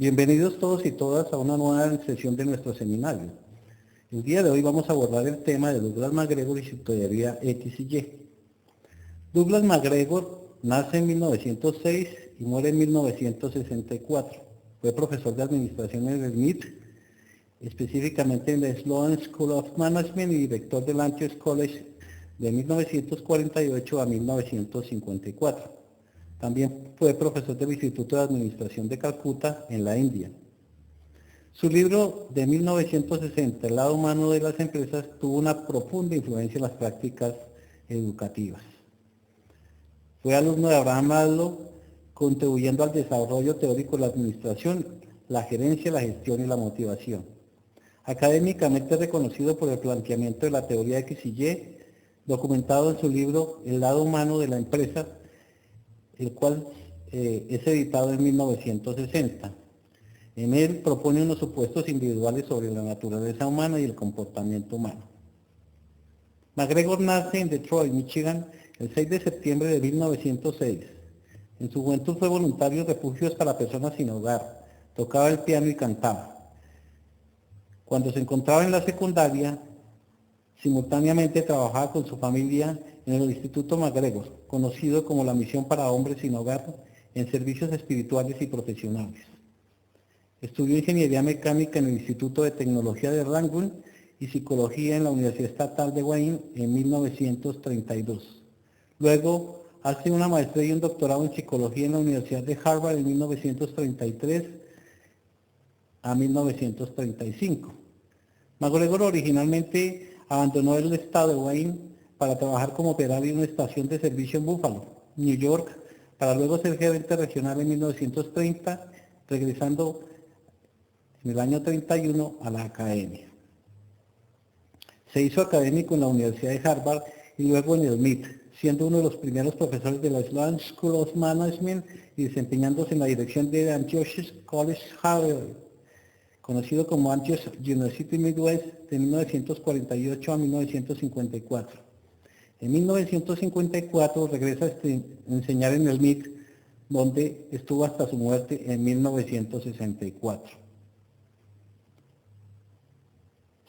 Bienvenidos todos y todas a una nueva sesión de nuestro seminario. El día de hoy vamos a abordar el tema de Douglas MacGregor y su teoría X y Y. Douglas MacGregor nace en 1906 y muere en 1964. Fue profesor de administración en el MIT, específicamente en la Sloan School of Management y director del Antioch College de 1948 a 1954. También fue profesor del Instituto de Administración de Calcuta, en la India. Su libro de 1960, El lado humano de las empresas, tuvo una profunda influencia en las prácticas educativas. Fue alumno de Abraham Maslow, contribuyendo al desarrollo teórico de la administración, la gerencia, la gestión y la motivación. Académicamente reconocido por el planteamiento de la teoría X y Y, documentado en su libro El lado humano de la empresa, el cual es editado en 1960. En él propone unos supuestos individuales sobre la naturaleza humana y el comportamiento humano. MacGregor nace en Detroit, Michigan, el 6 de septiembre de 1906. En su juventud fue voluntario en refugios para personas sin hogar, tocaba el piano y cantaba. Cuando se encontraba en la secundaria, simultáneamente trabajaba con su familia en el Instituto MacGregor, conocido como la Misión para Hombres Sin Hogar, en servicios espirituales y profesionales. Estudió Ingeniería Mecánica en el Instituto de Tecnología de Rangoon y Psicología en la Universidad Estatal de Wayne en 1932. Luego hace una maestría y un doctorado en Psicología en la Universidad de Harvard en 1933 a 1935. MacGregor originalmente abandonó el estado de Wayne para trabajar como operario en una estación de servicio en Buffalo, New York, para luego ser gerente regional en 1930, regresando en el año 31 a la academia. Se hizo académico en la Universidad de Harvard y luego en el MIT, siendo uno de los primeros profesores de la Sloan School of Management y desempeñándose en la dirección de Antioch College Harvard, conocido como Antioch University Midwest, de 1948 a 1954. En 1954 regresa a enseñar en el MIT, donde estuvo hasta su muerte en 1964.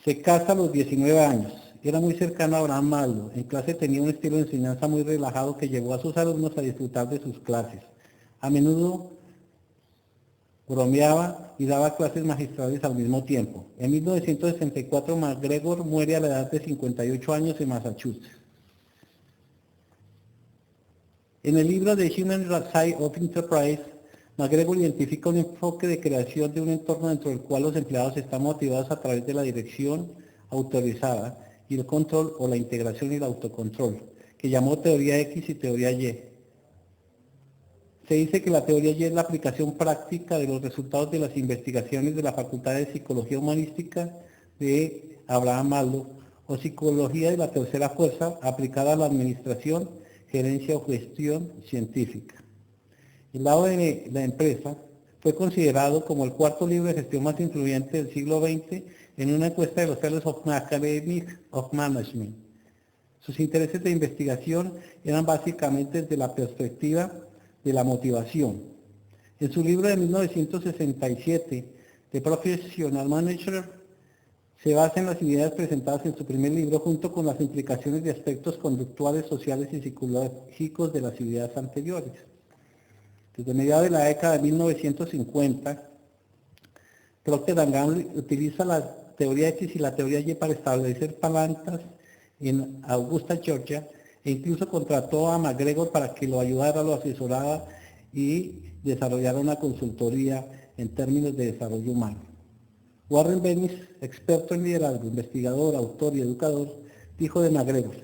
Se casa a los 19 años. Era muy cercano a Abraham Maslow. En clase tenía un estilo de enseñanza muy relajado que llevó a sus alumnos a disfrutar de sus clases. A menudo bromeaba y daba clases magistrales al mismo tiempo. En 1964 MacGregor muere a la edad de 58 años en Massachusetts. En el libro The Human Side of Enterprise, MacGregor identifica un enfoque de creación de un entorno dentro del cual los empleados están motivados a través de la dirección autorizada y el control o la integración y el autocontrol, que llamó teoría X y teoría Y. Se dice que la teoría Y es la aplicación práctica de los resultados de las investigaciones de la Facultad de Psicología Humanística de Abraham Maslow, o psicología de la tercera fuerza aplicada a la administración, gerencia o gestión científica. El lado de la empresa fue considerado como el cuarto libro de gestión más influyente del siglo XX en una encuesta de los Fellows of Academy of Management. Sus intereses de investigación eran básicamente desde la perspectiva de la motivación. En su libro de 1967, The Professional Manager, se basa en las ideas presentadas en su primer libro junto con las implicaciones de aspectos conductuales, sociales y psicológicos de las ideas anteriores. Desde mediados de la década de 1950, Procter & Gamble utiliza la teoría X y la teoría Y para establecer plantas en Augusta, Georgia, e incluso contrató a MacGregor para que lo ayudara, lo asesorara y desarrollara una consultoría en términos de desarrollo humano. Warren Bennis, experto en liderazgo, investigador, autor y educador, dijo de MacGregor: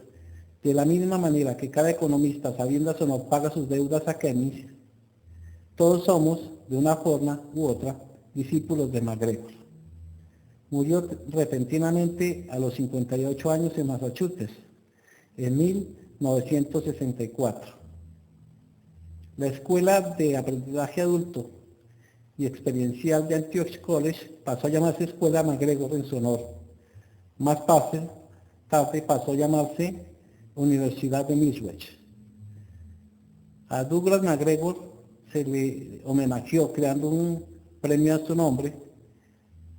de la misma manera que cada economista, sabiendas o no, paga sus deudas a Keynes, todos somos, de una forma u otra, discípulos de MacGregor. Murió repentinamente a los 58 años en Massachusetts, en 1964. La Escuela de Aprendizaje Adulto y Experiencial de Antioch College pasó a llamarse Escuela MacGregor en su honor. Más tarde pasó a llamarse Universidad de Middlesex. A Douglas MacGregor se le homenajeó creando un premio a su nombre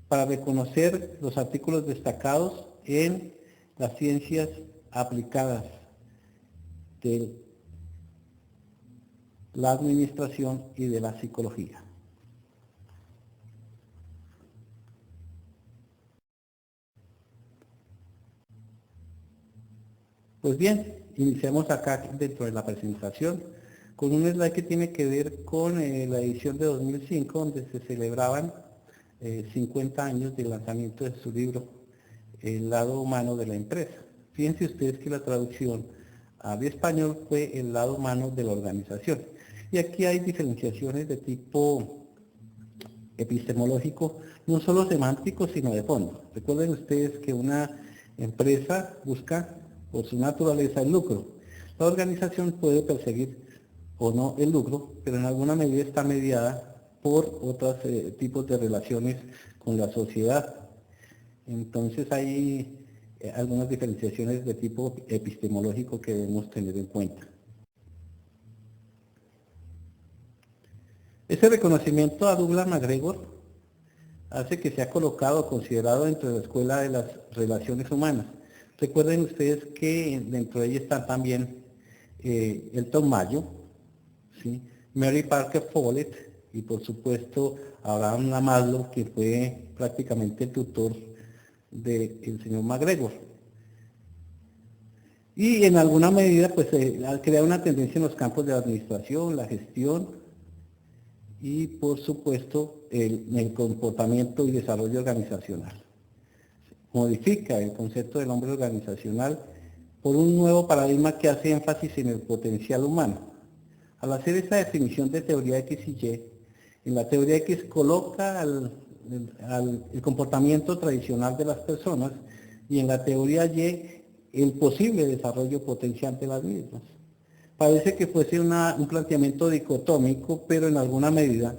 para reconocer los artículos destacados en las ciencias aplicadas de la administración y de la psicología. Pues bien, iniciamos acá dentro de la presentación con un slide que tiene que ver con la edición de 2005, donde se celebraban 50 años del lanzamiento de su libro El lado humano de la empresa. Fíjense ustedes que la traducción al español fue El lado humano de la organización. Y aquí hay diferenciaciones de tipo epistemológico, no solo semántico, sino de fondo. Recuerden ustedes que una empresa busca por su naturaleza el lucro. La organización puede perseguir o no el lucro, pero en alguna medida está mediada por otros tipos de relaciones con la sociedad. Entonces hay algunas diferenciaciones de tipo epistemológico que debemos tener en cuenta. Ese reconocimiento a Douglas MacGregor hace que sea colocado o considerado dentro de la escuela de las relaciones humanas. Recuerden ustedes que dentro de ella están también Elton Mayo, ¿sí? Mary Parker Follett y por supuesto Abraham Maslow, que fue prácticamente el tutor del señor MacGregor. Y en alguna medida pues ha creado una tendencia en los campos de la administración, la gestión y por supuesto el comportamiento y desarrollo organizacional. Modifica el concepto del hombre organizacional por un nuevo paradigma que hace énfasis en el potencial humano. Al hacer esa definición de teoría X y Y, en la teoría X coloca el comportamiento tradicional de las personas y en la teoría Y el posible desarrollo potencial de las mismas. Parece que fuese un planteamiento dicotómico, pero en alguna medida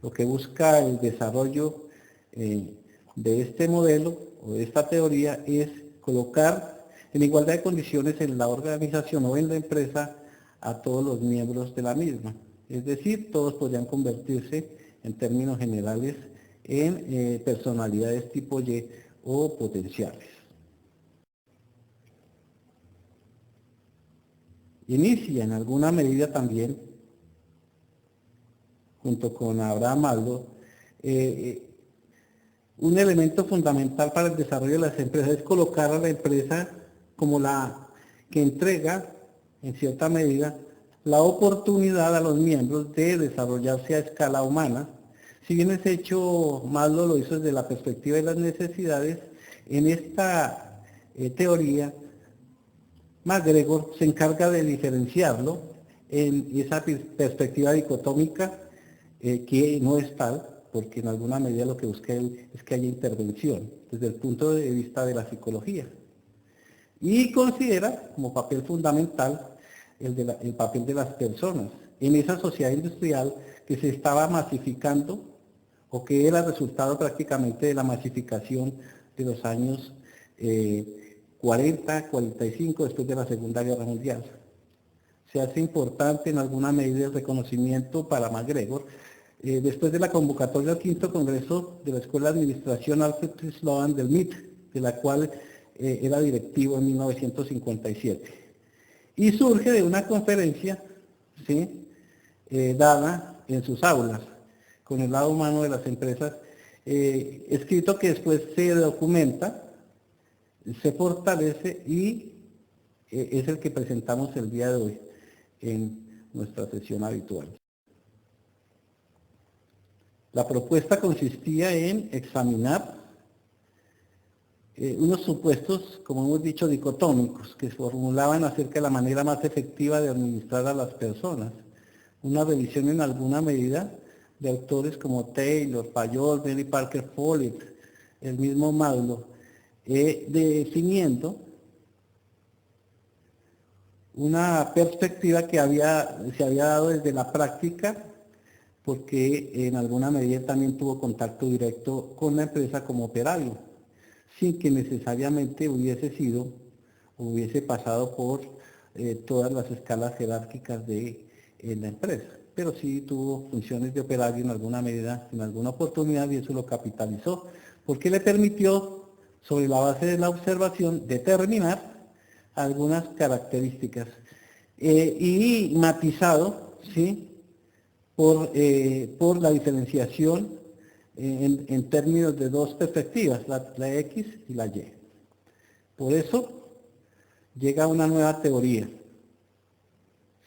lo que busca el desarrollo de este modelo o de esta teoría es colocar en igualdad de condiciones en la organización o en la empresa a todos los miembros de la misma. Es decir, todos podrían convertirse en términos generales en personalidades tipo Y o potenciales. Inicia en alguna medida también, junto con Abraham Maslow, un elemento fundamental para el desarrollo de las empresas es colocar a la empresa como la que entrega, en cierta medida, la oportunidad a los miembros de desarrollarse a escala humana. Si bien ese hecho Maslow lo hizo desde la perspectiva de las necesidades, en esta teoría MacGregor se encarga de diferenciarlo en esa perspectiva dicotómica que no es tal, porque en alguna medida lo que busca él es que haya intervención desde el punto de vista de la psicología. Y considera como papel fundamental el papel de las personas en esa sociedad industrial que se estaba masificando o que era resultado prácticamente de la masificación de los años 40, 45 después de la Segunda Guerra Mundial. Se hace importante en alguna medida el reconocimiento para MacGregor después de la convocatoria al quinto congreso de la Escuela de Administración Alfred T. Sloan del MIT, de la cual era directivo en 1957. Y surge de una conferencia, ¿sí? Dada en sus aulas, con el lado humano de las empresas, escrito que después se documenta, se fortalece y es el que presentamos el día de hoy en nuestra sesión habitual. La propuesta consistía en examinar unos supuestos, como hemos dicho, dicotómicos, que se formulaban acerca de la manera más efectiva de administrar a las personas. Una revisión en alguna medida de autores como Taylor, Fayol, Mary Parker Follett, el mismo Maslow, definiendo una perspectiva que se había dado desde la práctica, porque en alguna medida también tuvo contacto directo con la empresa como operario, sin que necesariamente hubiese pasado por todas las escalas jerárquicas de la empresa. pero sí tuvo funciones de operario en alguna medida, en alguna oportunidad, y eso lo capitalizó, porque le permitió, sobre la base de la observación, determinar algunas características, y matizado, ¿sí?, por la diferenciación en términos de dos perspectivas, la X y la Y. Por eso llega una nueva teoría,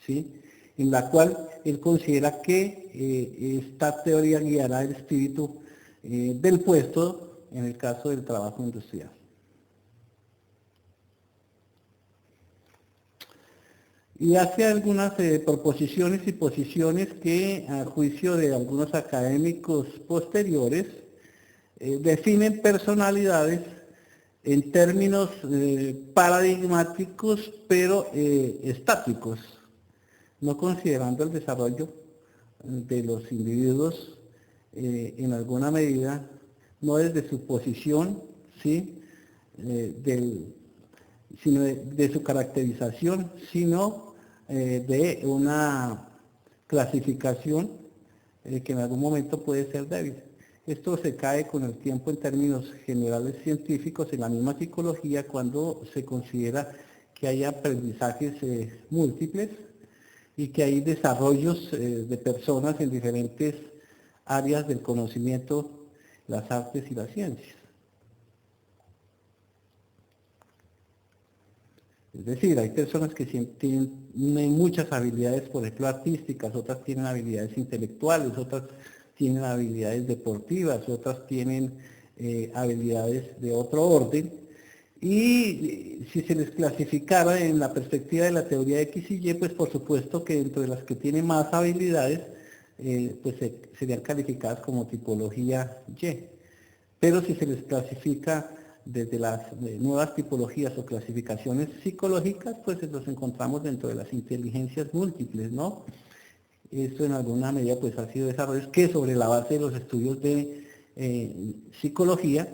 ¿sí?, en la cual él considera que esta teoría guiará el espíritu del puesto en el caso del trabajo industrial. Y hace algunas proposiciones y posiciones que, a juicio de algunos académicos posteriores, definen personalidades en términos paradigmáticos, pero estáticos, no considerando el desarrollo de los individuos en alguna medida, no desde su posición, ¿sí?, sino de su caracterización, sino de una clasificación que en algún momento puede ser débil. Esto se cae con el tiempo en términos generales científicos en la misma psicología, cuando se considera que hay aprendizajes múltiples y que hay desarrollos de personas en diferentes áreas del conocimiento, las artes y las ciencias. Es decir, hay personas que tienen muchas habilidades, por ejemplo, artísticas, otras tienen habilidades intelectuales, otras tienen habilidades deportivas, otras tienen habilidades de otro orden. Y si se les clasificara en la perspectiva de la teoría X y Y, pues por supuesto que dentro de las que tienen más habilidades, pues serían calificadas como tipología Y. Pero si se les clasifica desde las nuevas tipologías o clasificaciones psicológicas, pues los encontramos dentro de las inteligencias múltiples, ¿no? Esto en alguna medida pues ha sido desarrollos que, sobre la base de los estudios de psicología,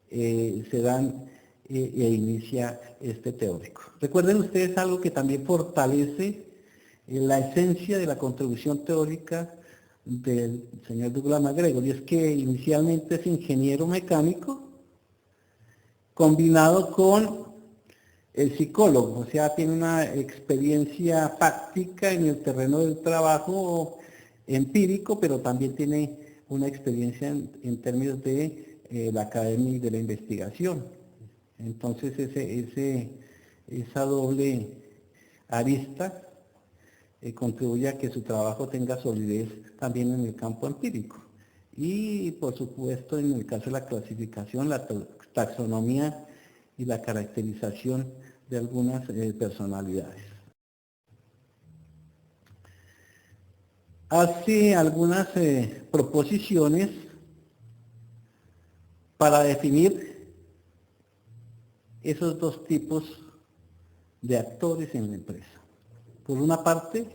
se dan e inicia este teórico. Recuerden ustedes algo que también fortalece la esencia de la contribución teórica del señor Douglas MacGregor, y es que inicialmente es ingeniero mecánico combinado con el psicólogo, o sea, tiene una experiencia práctica en el terreno del trabajo empírico, pero también tiene una experiencia en términos de la academia y de la investigación. Entonces esa doble arista contribuye a que su trabajo tenga solidez también en el campo empírico. Y por supuesto, en el caso de la clasificación, la taxonomía y la caracterización de algunas personalidades. Hace algunas proposiciones para definir esos dos tipos de actores en la empresa. Por una parte,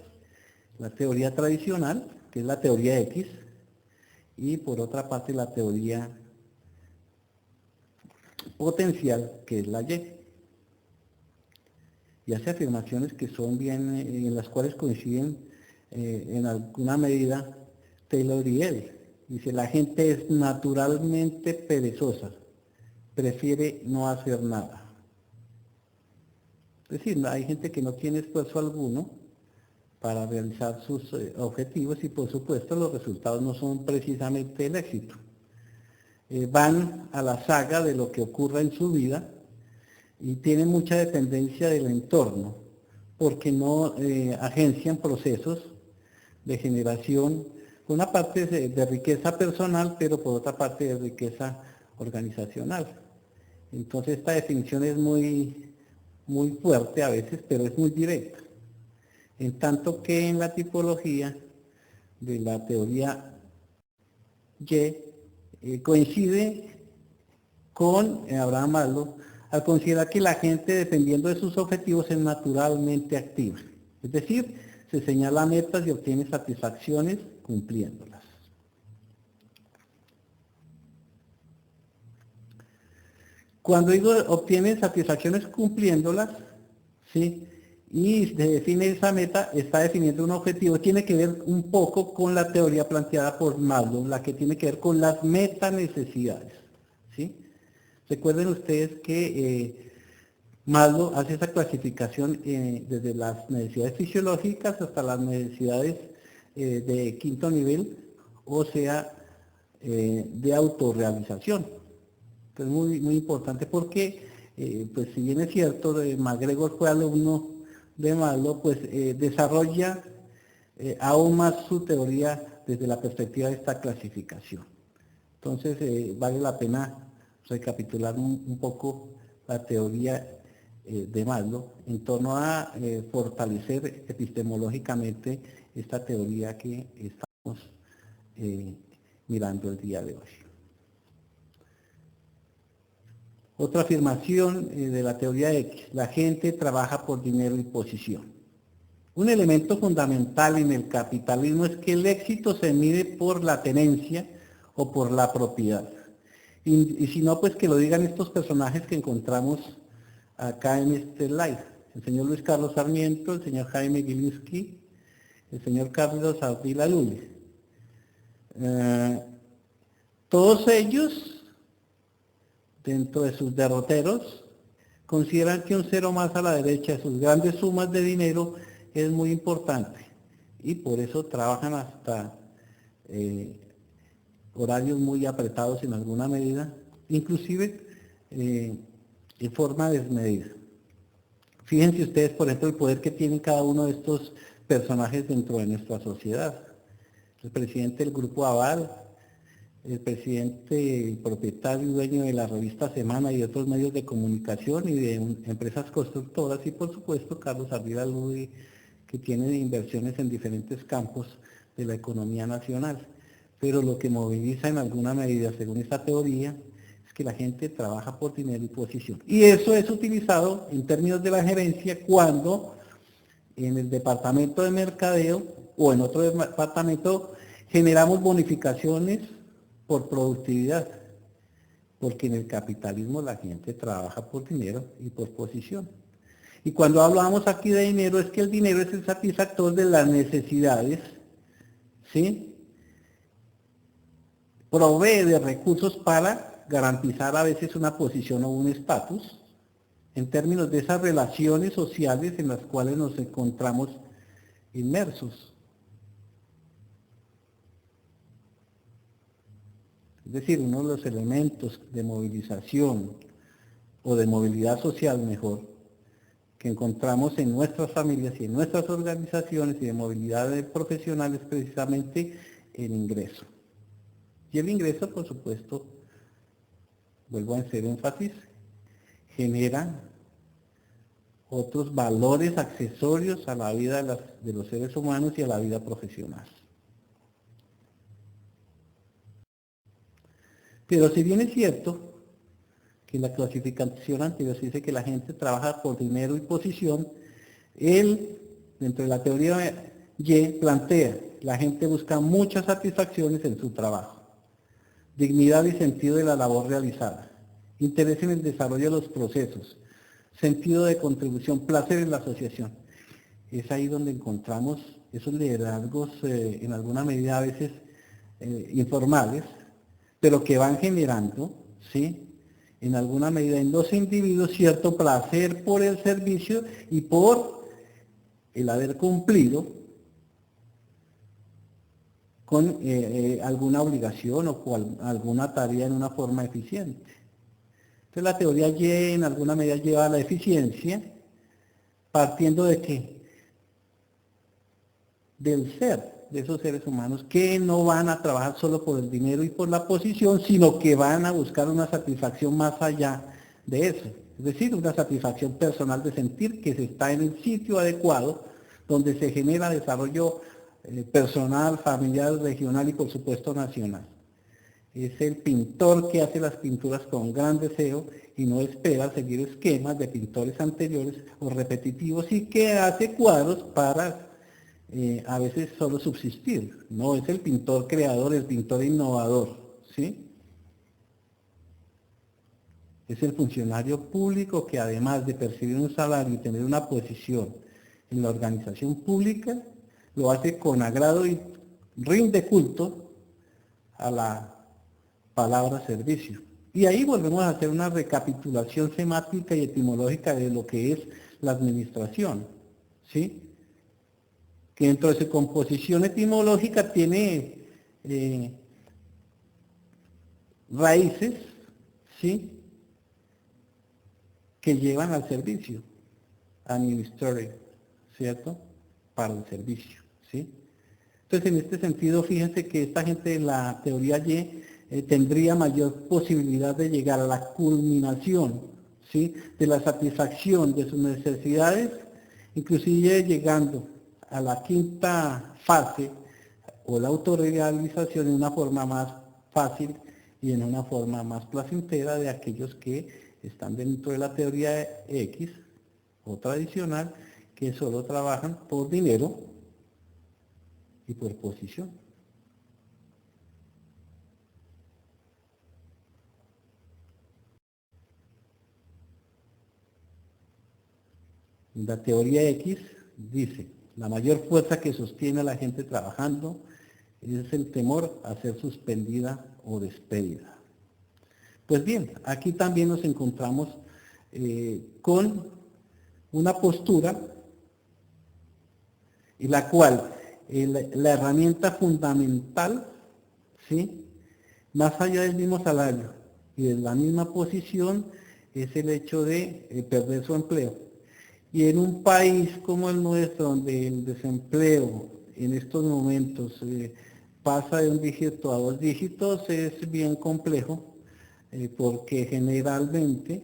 la teoría tradicional, que es la teoría X, y por otra parte la teoría potencial, que es la Y. Y hace afirmaciones que son bien, en las cuales coinciden en alguna medida Taylor y él. Dice, la gente es naturalmente perezosa, prefiere no hacer nada. Es decir, hay gente que no tiene esfuerzo alguno para realizar sus objetivos, y por supuesto los resultados no son precisamente el éxito. Van a la saga de lo que ocurra en su vida y tienen mucha dependencia del entorno, porque no agencian procesos de generación, por una parte de riqueza personal, pero por otra parte de riqueza organizacional. Entonces esta definición es muy fuerte a veces, pero es muy directa. En tanto que en la tipología de la teoría Y coincide con Abraham Maslow al considerar que la gente, dependiendo de sus objetivos, es naturalmente activa. Es decir, se señala metas y obtiene satisfacciones cumpliéndolas. Cuando digo obtiene satisfacciones cumpliéndolas, ¿sí?, y se define esa meta, está definiendo un objetivo, tiene que ver un poco con la teoría planteada por Maslow, la que tiene que ver con las metanecesidades, ¿sí? Recuerden ustedes que Maslow hace esa clasificación desde las necesidades fisiológicas hasta las necesidades de quinto nivel, o sea, de autorrealización. Entonces, muy importante porque, pues si bien es cierto, MacGregor fue alumno de Maslow, pues desarrolla aún más su teoría desde la perspectiva de esta clasificación. Entonces, vale la pena recapitular un poco la teoría de Maslow en torno a fortalecer epistemológicamente esta teoría que estamos mirando el día de hoy. Otra afirmación de la teoría X: la gente trabaja por dinero y posición. Un elemento fundamental en el capitalismo es que el éxito se mide por la tenencia o por la propiedad. Y si no, pues que lo digan estos personajes que encontramos acá en este live: el señor Luis Carlos Sarmiento, el señor Jaime Gilinski, el señor Carlos Ardila Lule. Todos ellos, dentro de sus derroteros, consideran que un cero más a la derecha de sus grandes sumas de dinero es muy importante, y por eso trabajan hasta horarios muy apretados en alguna medida, inclusive en forma desmedida. Fíjense ustedes, por ejemplo, el poder que tiene cada uno de estos personajes dentro de nuestra sociedad. El presidente del Grupo Aval, el presidente, el propietario y dueño de la revista Semana y de otros medios de comunicación y de empresas constructoras, y por supuesto Carlos Ardila Ludi, que tiene inversiones en diferentes campos de la economía nacional. Pero lo que moviliza en alguna medida, según esta teoría, es que la gente trabaja por dinero y posición. Y eso es utilizado en términos de la gerencia cuando en el departamento de mercadeo o en otro departamento generamos bonificaciones por productividad, porque en el capitalismo la gente trabaja por dinero y por posición. Y cuando hablamos aquí de dinero, es que el dinero es el satisfactor de las necesidades, ¿sí? Provee de recursos para garantizar a veces una posición o un estatus, en términos de esas relaciones sociales en las cuales nos encontramos inmersos. Es decir, uno de los elementos de movilización o de movilidad social, mejor, que encontramos en nuestras familias y en nuestras organizaciones y de movilidad profesional es precisamente el ingreso. Y el ingreso, por supuesto, vuelvo a hacer énfasis, genera otros valores accesorios a la vida de los seres humanos y a la vida profesional. Pero si bien es cierto que en la clasificación anterior se dice que la gente trabaja por dinero y posición, él, dentro de la teoría Y, plantea: la gente busca muchas satisfacciones en su trabajo, dignidad y sentido de la labor realizada, interés en el desarrollo de los procesos, sentido de contribución, placer en la asociación. Es ahí donde encontramos esos liderazgos en alguna medida a veces informales, pero que van generando, ¿sí?, en alguna medida en los individuos cierto placer por el servicio y por el haber cumplido con alguna obligación o con alguna tarea en una forma eficiente. Entonces la teoría Y en alguna medida lleva a la eficiencia, partiendo de qué? Del ser de esos seres humanos que no van a trabajar solo por el dinero y por la posición, sino que van a buscar una satisfacción más allá de eso. Es decir, una satisfacción personal de sentir que se está en el sitio adecuado, donde se genera desarrollo personal, familiar, regional y por supuesto nacional. Es el pintor que hace las pinturas con gran deseo y no espera seguir esquemas de pintores anteriores o repetitivos, y que hace cuadros para a veces solo subsistir. No, es el pintor creador, el pintor innovador, ¿sí? Es el funcionario público que, además de percibir un salario y tener una posición en la organización pública, lo hace con agrado y rinde culto a la palabra servicio. Y ahí volvemos a hacer una recapitulación semática y etimológica de lo que es la administración, ¿sí? Que dentro de su composición etimológica tiene raíces, ¿sí?, que llevan al servicio, administrative, ¿cierto?, para el servicio, ¿sí? Entonces, en este sentido, fíjense que esta gente de la teoría Y tendría mayor posibilidad de llegar a la culminación, ¿sí?, de la satisfacción de sus necesidades, inclusive llegando a la quinta fase o la autorrealización en una forma más fácil y en una forma más placentera de aquellos que están dentro de la teoría X o tradicional, que solo trabajan por dinero y por posición. La teoría X dice, la mayor fuerza que sostiene a la gente trabajando es el temor a ser suspendida o despedida. Pues bien, aquí también nos encontramos con una postura en la cual la herramienta fundamental, ¿sí?, más allá del mismo salario y de la misma posición, es el hecho de perder su empleo. Y en un país como el nuestro, donde el desempleo en estos momentos pasa de un dígito a 2 dígitos, es bien complejo, porque generalmente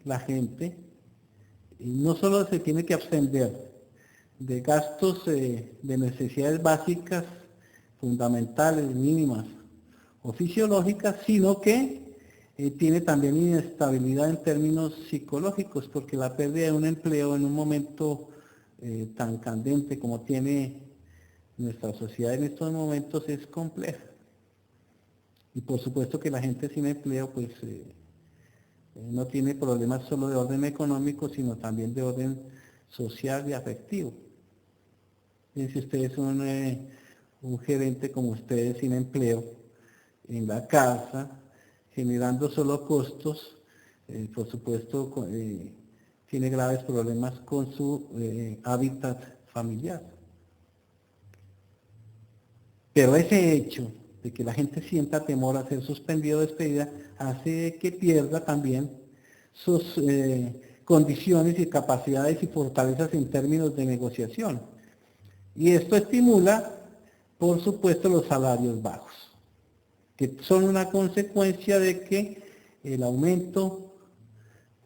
la gente no solo se tiene que abstener de gastos de necesidades básicas, fundamentales, mínimas o fisiológicas, sino que tiene también inestabilidad en términos psicológicos, porque la pérdida de un empleo en un momento tan candente como tiene nuestra sociedad en estos momentos es compleja. Y por supuesto que la gente sin empleo pues no tiene problemas solo de orden económico, sino también de orden social y afectivo. Y si usted es un gerente como ustedes sin empleo en la casa, generando solo costos, por supuesto tiene graves problemas con su hábitat familiar. Pero ese hecho de que la gente sienta temor a ser suspendido o despedida hace que pierda también sus condiciones y capacidades y fortalezas en términos de negociación. Y esto estimula, por supuesto, los salarios bajos, que son una consecuencia de que el aumento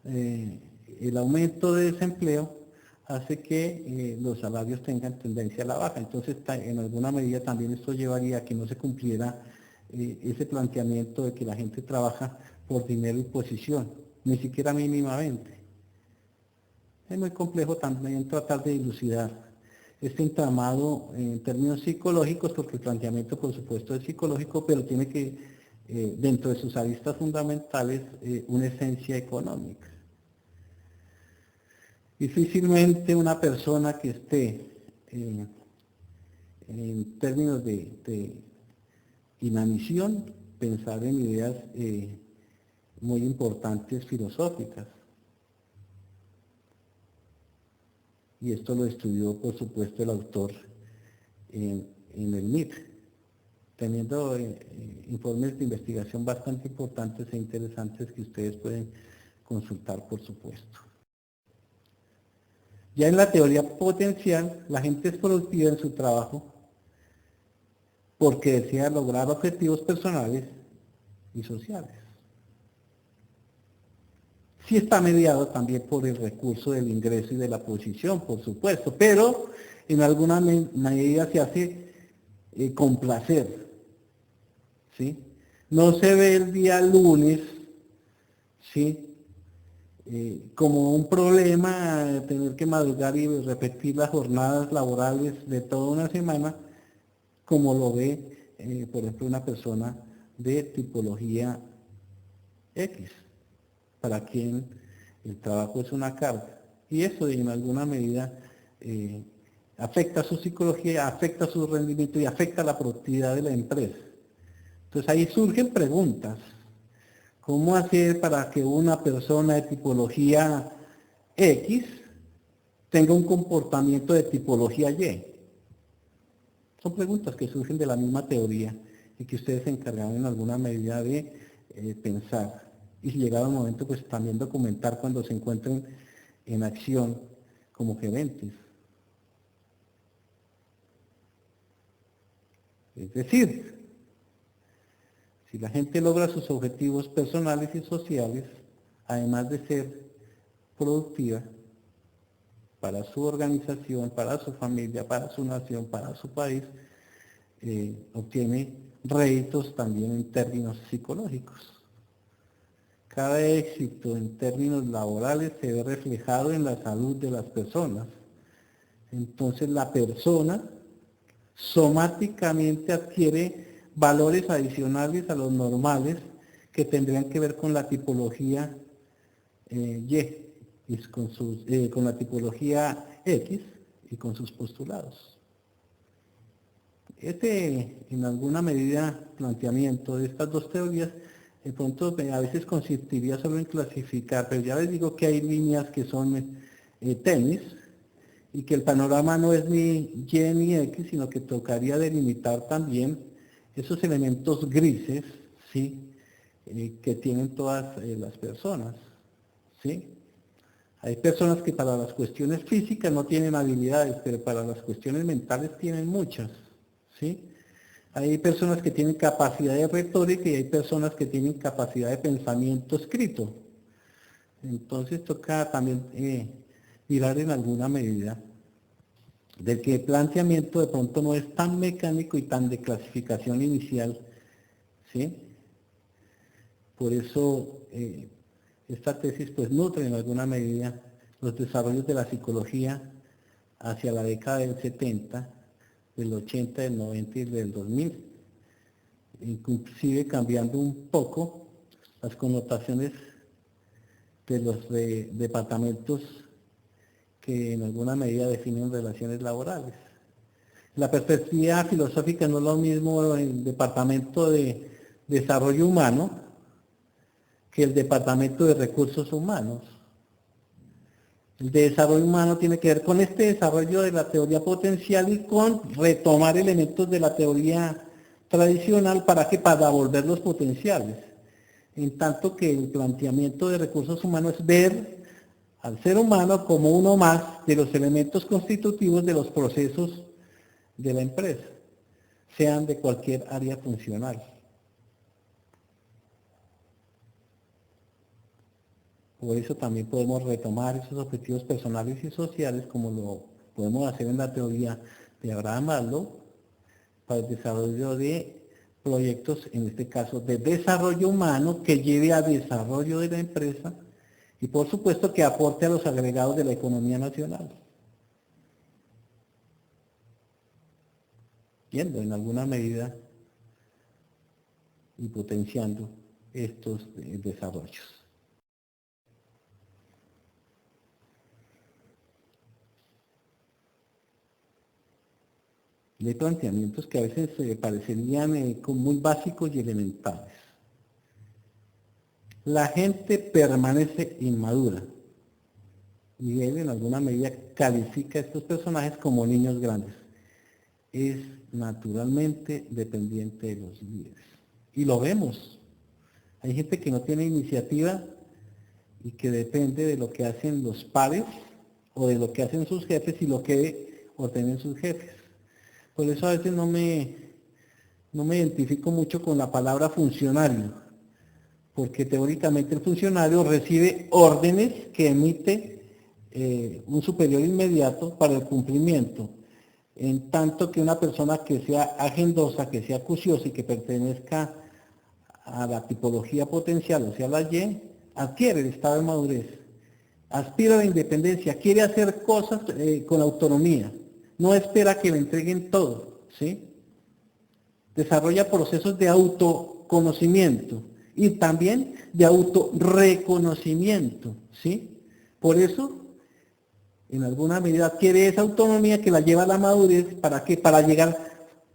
de desempleo hace que los salarios tengan tendencia a la baja. Entonces, en alguna medida también esto llevaría a que no se cumpliera ese planteamiento de que la gente trabaja por dinero y posición, ni siquiera mínimamente. Es muy complejo también tratar de dilucidar este entramado en términos psicológicos, porque el planteamiento por supuesto es psicológico, pero tiene que, dentro de sus aristas fundamentales, una esencia económica. Difícilmente una persona que esté en términos de inanición pensar en ideas muy importantes filosóficas. Y esto lo estudió, por supuesto, el autor en el MIT, teniendo informes de investigación bastante importantes e interesantes que ustedes pueden consultar, por supuesto. Ya en la teoría potencial, la gente es productiva en su trabajo porque desea lograr objetivos personales y sociales. Sí está mediado también por el recurso del ingreso y de la posición, por supuesto, pero en alguna medida se hace complacer, ¿sí? No se ve el día lunes, ¿sí?, como un problema tener que madrugar y repetir las jornadas laborales de toda una semana, como lo ve, por ejemplo, una persona de tipología X, para quien el trabajo es una carga. Y eso en alguna medida afecta su psicología, afecta su rendimiento y afecta la productividad de la empresa. Entonces ahí surgen preguntas. ¿Cómo hacer para que una persona de tipología X tenga un comportamiento de tipología Y? Son preguntas que surgen de la misma teoría y que ustedes se encargaron en alguna medida de pensar. Y si llegado el momento, pues también documentar cuando se encuentren en acción como gerentes. Es decir, si la gente logra sus objetivos personales y sociales, además de ser productiva para su organización, para su familia, para su nación, para su país, obtiene réditos también en términos psicológicos. Cada éxito en términos laborales se ve reflejado en la salud de las personas. Entonces la persona somáticamente adquiere valores adicionales a los normales que tendrían que ver con la tipología con la tipología X y con sus postulados. En alguna medida, planteamiento de estas dos teorías, de pronto a veces consistiría solo en clasificar, pero ya les digo que hay líneas que son tenis, y que el panorama no es ni Y ni X, sino que tocaría delimitar también esos elementos grises, ¿sí? Que tienen todas las personas, ¿sí? Hay personas que para las cuestiones físicas no tienen habilidades, pero para las cuestiones mentales tienen muchas, ¿sí? Hay personas que tienen capacidad de retórica y hay personas que tienen capacidad de pensamiento escrito. Entonces toca también mirar en alguna medida del que el planteamiento de pronto no es tan mecánico y tan de clasificación inicial, ¿sí? Por eso esta tesis pues nutre en alguna medida los desarrollos de la psicología hacia la década del 70, del 80, del 90 y del 2000, inclusive cambiando un poco las connotaciones de los departamentos que en alguna medida definen relaciones laborales. La perspectiva filosófica no es lo mismo en el departamento de desarrollo humano que el departamento de recursos humanos. El de desarrollo humano tiene que ver con este desarrollo de la teoría potencial y con retomar elementos de la teoría tradicional para volverlos potenciales. En tanto que el planteamiento de recursos humanos es ver al ser humano como uno más de los elementos constitutivos de los procesos de la empresa, sean de cualquier área funcional. Por eso también podemos retomar esos objetivos personales y sociales, como lo podemos hacer en la teoría de Abraham Maslow, para el desarrollo de proyectos, en este caso de desarrollo humano, que lleve a desarrollo de la empresa y por supuesto que aporte a los agregados de la economía nacional. Viendo en alguna medida y potenciando estos desarrollos. Hay planteamientos que a veces parecerían como muy básicos y elementales. La gente permanece inmadura y él en alguna medida califica a estos personajes como niños grandes. Es naturalmente dependiente de los líderes. Y lo vemos. Hay gente que no tiene iniciativa y que depende de lo que hacen los pares o de lo que hacen sus jefes y lo que ordenen sus jefes. Por eso a veces no me identifico mucho con la palabra funcionario, porque teóricamente el funcionario recibe órdenes que emite un superior inmediato para el cumplimiento, en tanto que una persona que sea agendosa, que sea acuciosa y que pertenezca a la tipología potencial, o sea la Y, adquiere el estado de madurez, aspira a la independencia, quiere hacer cosas con autonomía, no espera que le entreguen todo, ¿sí? Desarrolla procesos de autoconocimiento y también de autorreconocimiento, ¿sí? Por eso en alguna medida adquiere esa autonomía que la lleva a la madurez. ¿Para qué? Para llegar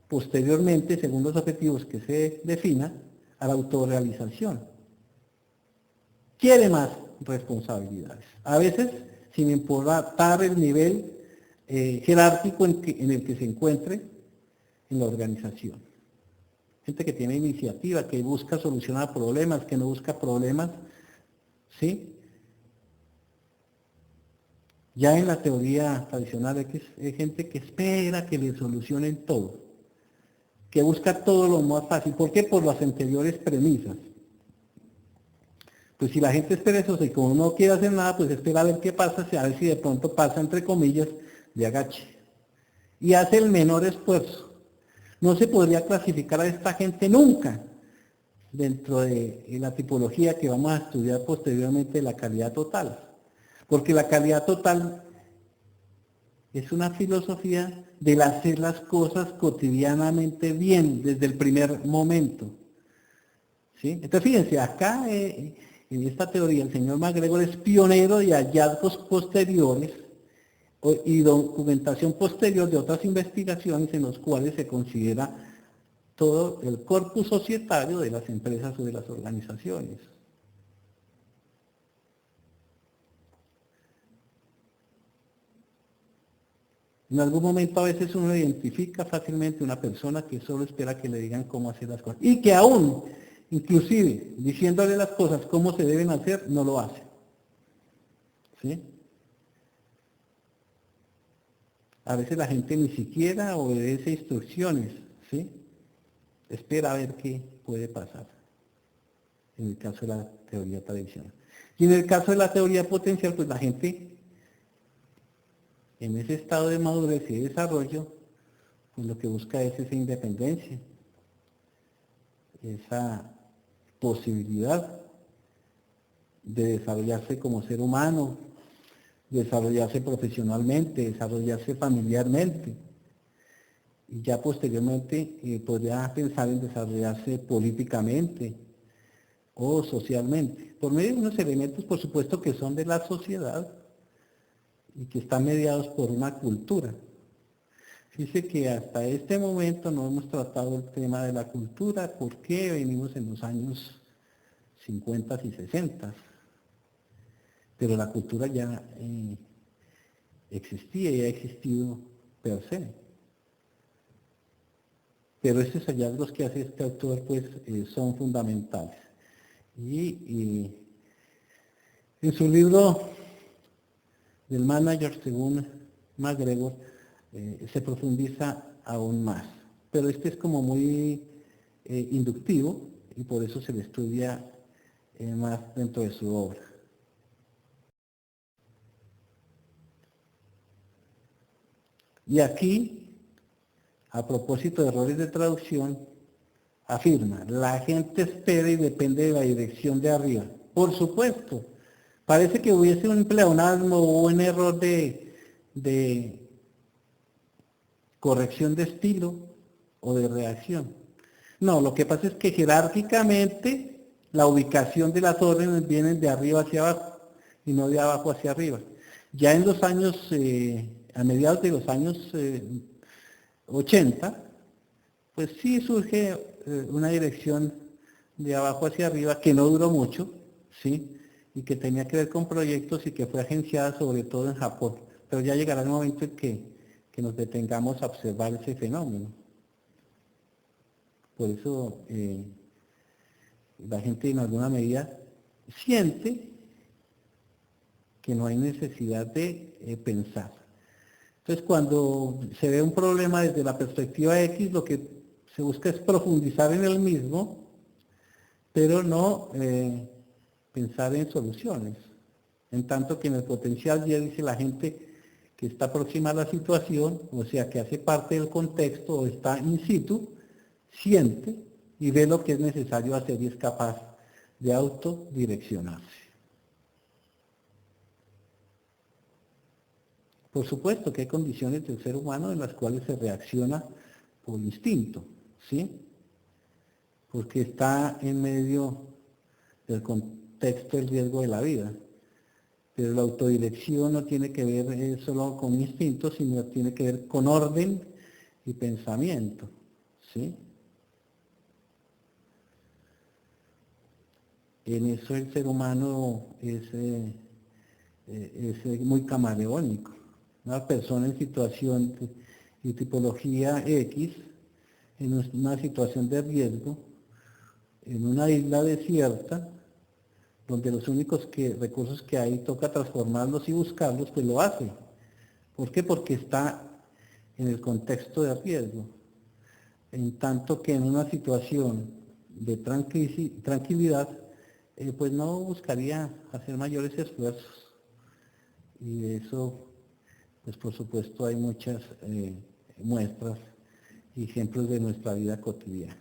posteriormente, según los objetivos que se defina, a la autorrealización. Quiere más responsabilidades. A veces, sin importar el nivel jerárquico en el que se encuentre en la organización. Gente que tiene iniciativa, que busca solucionar problemas, que no busca problemas, ¿sí? Ya en la teoría tradicional hay gente que espera que le solucionen todo, que busca todo lo más fácil. ¿Por qué? Por las anteriores premisas. Pues si la gente es perezosa y como no quiere hacer nada, pues espera a ver qué pasa, a ver si de pronto pasa, entre comillas, de agache. Y hace el menor esfuerzo. No se podría clasificar a esta gente nunca dentro de la tipología que vamos a estudiar posteriormente, la calidad total. Porque la calidad total es una filosofía del hacer las cosas cotidianamente bien desde el primer momento. ¿Sí? Entonces fíjense, acá en esta teoría el señor MacGregor es pionero de hallazgos posteriores y documentación posterior de otras investigaciones en los cuales se considera todo el corpus societario de las empresas o de las organizaciones. En algún momento a veces uno identifica fácilmente una persona que solo espera que le digan cómo hacer las cosas y que aún, inclusive, diciéndole las cosas cómo se deben hacer, no lo hace. ¿Sí? A veces la gente ni siquiera obedece instrucciones, ¿sí? Espera a ver qué puede pasar, en el caso de la teoría tradicional. Y en el caso de la teoría potencial, pues la gente, en ese estado de madurez y desarrollo, pues lo que busca es esa independencia, esa posibilidad de desarrollarse como ser humano, desarrollarse profesionalmente, desarrollarse familiarmente. Y ya posteriormente podría pensar en desarrollarse políticamente o socialmente, por medio de unos elementos, por supuesto, que son de la sociedad y que están mediados por una cultura. Fíjese que hasta este momento no hemos tratado el tema de la cultura, porque venimos en los años 50 y 60, pero la cultura ya existía y ha existido per se. Pero estos hallazgos que hace este autor pues son fundamentales. Y en su libro del manager, según MacGregor, se profundiza aún más. Pero este es como muy inductivo y por eso se le estudia más dentro de su obra. Y aquí, a propósito de errores de traducción, afirma, la gente espera y depende de la dirección de arriba. Por supuesto, parece que hubiese un pleonasmo o un error de corrección de estilo o de reacción. No, lo que pasa es que jerárquicamente la ubicación de las órdenes vienen de arriba hacia abajo y no de abajo hacia arriba. Ya en los años, a mediados de los años 80, pues sí surge una dirección de abajo hacia arriba que no duró mucho, ¿sí? Y que tenía que ver con proyectos y que fue agenciada sobre todo en Japón. Pero ya llegará el momento en que nos detengamos a observar ese fenómeno. Por eso la gente en alguna medida siente que no hay necesidad de pensar. Entonces cuando se ve un problema desde la perspectiva X, lo que se busca es profundizar en el mismo, pero no pensar en soluciones. En tanto que en el potencial ya dice la gente que está próxima a la situación, o sea que hace parte del contexto o está in situ, siente y ve lo que es necesario hacer y es capaz de autodireccionarse. Por supuesto que hay condiciones del ser humano en las cuales se reacciona por instinto, ¿sí? Porque está en medio del contexto del riesgo de la vida. Pero la autodirección no tiene que ver solo con instinto, sino tiene que ver con orden y pensamiento, ¿sí? En eso el ser humano es muy camaleónico. Una persona en situación y tipología X, en una situación de riesgo, en una isla desierta, donde los únicos recursos que hay toca transformarlos y buscarlos, pues lo hace. ¿Por qué? Porque está en el contexto de riesgo. En tanto que en una situación de tranquilidad, pues no buscaría hacer mayores esfuerzos. Y de eso, pues por supuesto hay muchas muestras y ejemplos de nuestra vida cotidiana.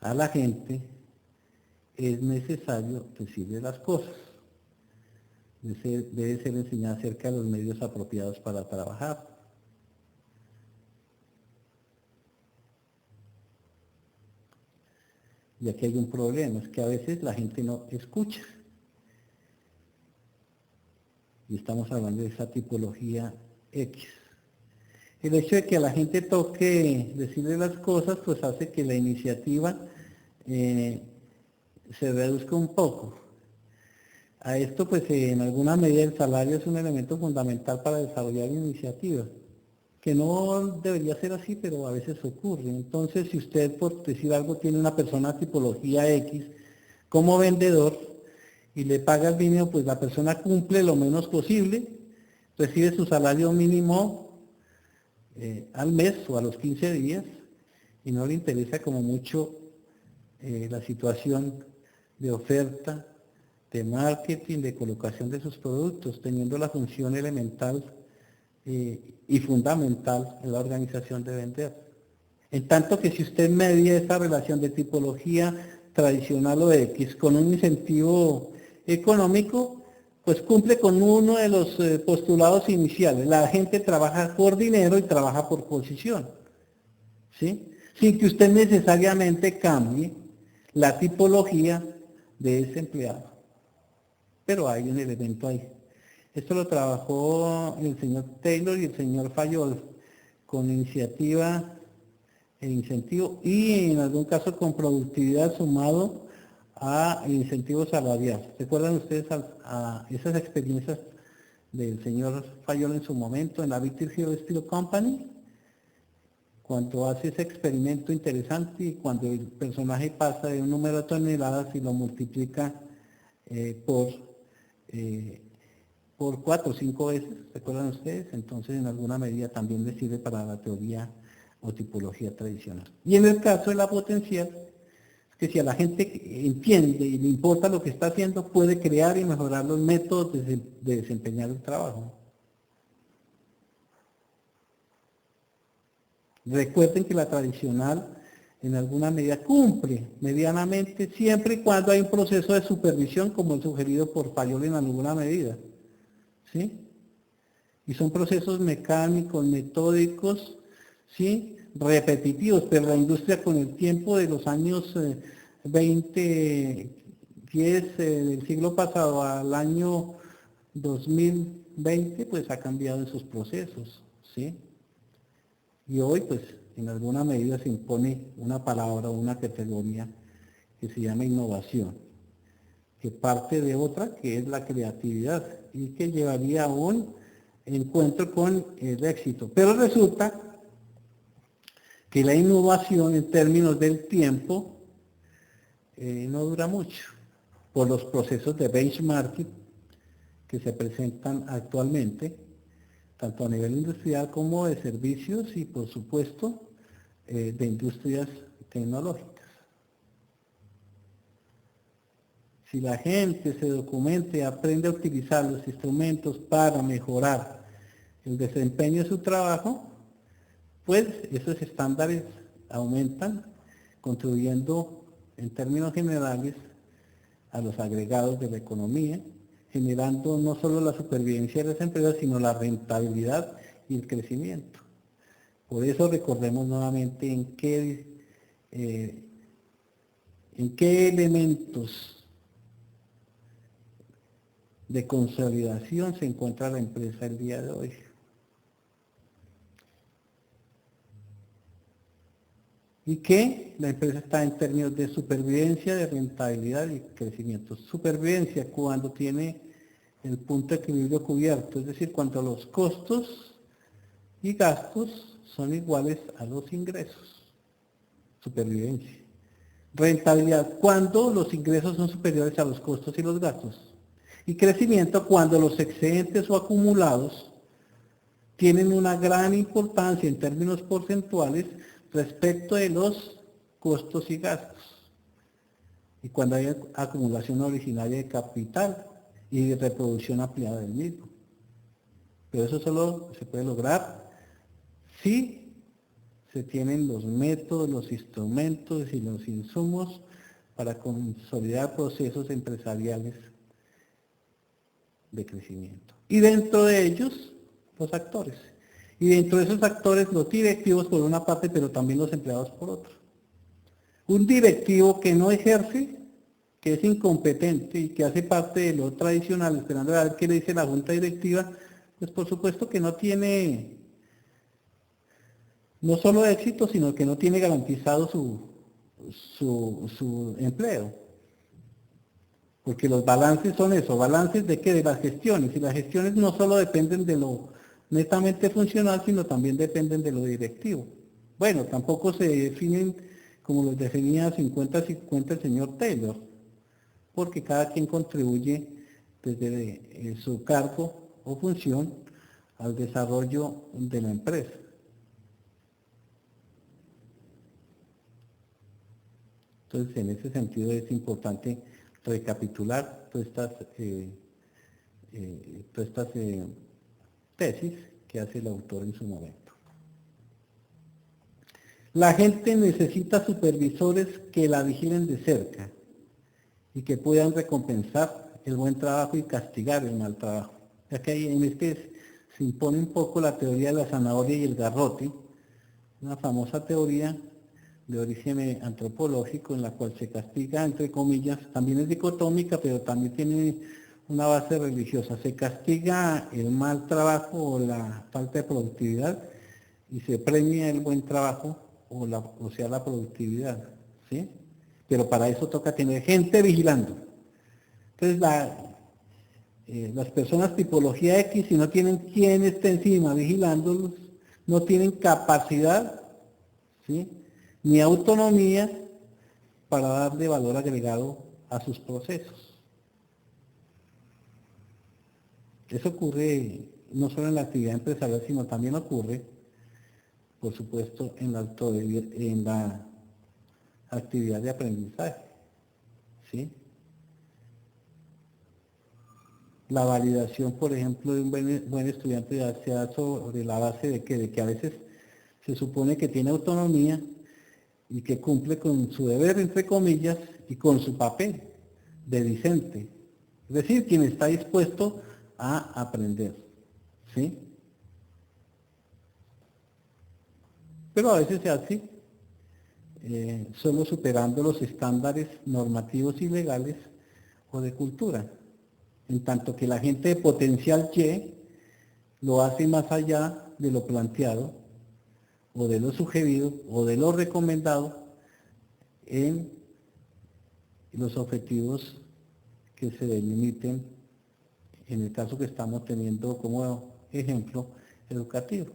A la gente es necesario decirle las cosas. Debe ser enseñada acerca de los medios apropiados para trabajar. Y aquí hay un problema, es que a veces la gente no escucha. Y estamos hablando de esa tipología X. El hecho de que a la gente toque decirle las cosas, pues hace que la iniciativa se reduzca un poco. A esto, pues en alguna medida el salario es un elemento fundamental para desarrollar iniciativas, que no debería ser así, pero a veces ocurre. Entonces, si usted, por decir algo, tiene una persona tipología X como vendedor y le paga el mínimo, pues la persona cumple lo menos posible, recibe su salario mínimo al mes o a los 15 días y no le interesa como mucho la situación de oferta, de marketing, de colocación de sus productos, teniendo la función elemental y fundamental en la organización de vender. En tanto que si usted media esa relación de tipología tradicional o X con un incentivo económico, pues cumple con uno de los postulados iniciales. La gente trabaja por dinero y trabaja por posición, ¿sí? Sin que usted necesariamente cambie la tipología de ese empleado. Pero hay un elemento ahí. Esto lo trabajó el señor Taylor y el señor Fayol con iniciativa e incentivo y en algún caso con productividad sumado a incentivos salariales. ¿Recuerdan ustedes a esas experiencias del señor Fayol en su momento en la Victor Hero Steel Company? Cuando hace ese experimento interesante y cuando el personaje pasa de un número de toneladas y lo multiplica por 4 o 5 veces, ¿recuerdan ustedes? Entonces en alguna medida también le sirve para la teoría o tipología tradicional. Y en el caso de la potencial, es que si a la gente entiende y le importa lo que está haciendo, puede crear y mejorar los métodos de desempeñar el trabajo. Recuerden que la tradicional en alguna medida cumple medianamente siempre y cuando hay un proceso de supervisión como el sugerido por Fayol en alguna medida, ¿sí? Y son procesos mecánicos, metódicos, ¿sí? Repetitivos, pero la industria con el tiempo de los años 20, 10 del siglo pasado al año 2020, pues ha cambiado en sus procesos, ¿sí? Y hoy, pues, en alguna medida se impone una palabra o una categoría que se llama innovación, que parte de otra que es la creatividad y que llevaría a un encuentro con el éxito. Pero resulta que la innovación en términos del tiempo no dura mucho por los procesos de benchmarking que se presentan actualmente, tanto a nivel industrial como de servicios y por supuesto de industrias tecnológicas. Si la gente se documenta y aprende a utilizar los instrumentos para mejorar el desempeño de su trabajo, pues esos estándares aumentan, contribuyendo en términos generales a los agregados de la economía, generando no solo la supervivencia de las empresas, sino la rentabilidad y el crecimiento. Por eso recordemos nuevamente en qué ¿En qué elementos de consolidación se encuentra la empresa el día de hoy? Y que la empresa está en términos de supervivencia, de rentabilidad y crecimiento. Supervivencia cuando tiene el punto de equilibrio cubierto, es decir, cuando los costos y gastos son iguales a los ingresos. Supervivencia. Rentabilidad cuando los ingresos son superiores a los costos y los gastos. Y crecimiento cuando los excedentes o acumulados tienen una gran importancia en términos porcentuales respecto de los costos y gastos. Y cuando hay acumulación originaria de capital y de reproducción ampliada del mismo. Pero eso solo se puede lograr si se tienen los métodos, los instrumentos y los insumos para consolidar procesos empresariales de crecimiento. Y dentro de ellos, los actores. Y dentro de esos actores, los directivos por una parte, pero también los empleados por otra. Un directivo que no ejerce, que es incompetente y que hace parte de lo tradicional, esperando a ver qué le dice la junta directiva, pues por supuesto que no tiene, no solo éxito, sino que no tiene garantizado su empleo. Porque los balances son eso, balances de qué, de las gestiones, y las gestiones no solo dependen de lo netamente funcional, sino también dependen de lo directivo. Bueno, tampoco se definen como los definía 50-50 el señor Taylor, porque cada quien contribuye desde su cargo o función al desarrollo de la empresa. Entonces, en ese sentido es importante recapitular todas estas tesis que hace el autor en su momento. La gente necesita supervisores que la vigilen de cerca y que puedan recompensar el buen trabajo y castigar el mal trabajo. Ya que ahí en este se impone un poco la teoría de la zanahoria y el garrote, una famosa teoría de origen antropológico en la cual se castiga, entre comillas, también es dicotómica, pero también tiene una base religiosa. Se castiga el mal trabajo o la falta de productividad y se premia el buen trabajo o sea la productividad, ¿sí? Pero para eso toca tener gente vigilando. Entonces las personas tipología X, si no tienen quien esté encima vigilándolos, no tienen capacidad, ¿sí?, ni autonomía para darle valor agregado a sus procesos. Eso ocurre no solo en la actividad empresarial, sino también ocurre, por supuesto, en la actividad de aprendizaje, ¿sí? La validación, por ejemplo, de un buen estudiante se da sobre la base de que a veces se supone que tiene autonomía y que cumple con su deber, entre comillas, y con su papel de discente. Es decir, quien está dispuesto a aprender, ¿sí? Pero a veces se hace solo superando los estándares normativos y legales o de cultura, en tanto que la gente de potencial Y lo hace más allá de lo planteado, o de lo sugerido, o de lo recomendado en los objetivos que se delimiten, en el caso que estamos teniendo como ejemplo educativo.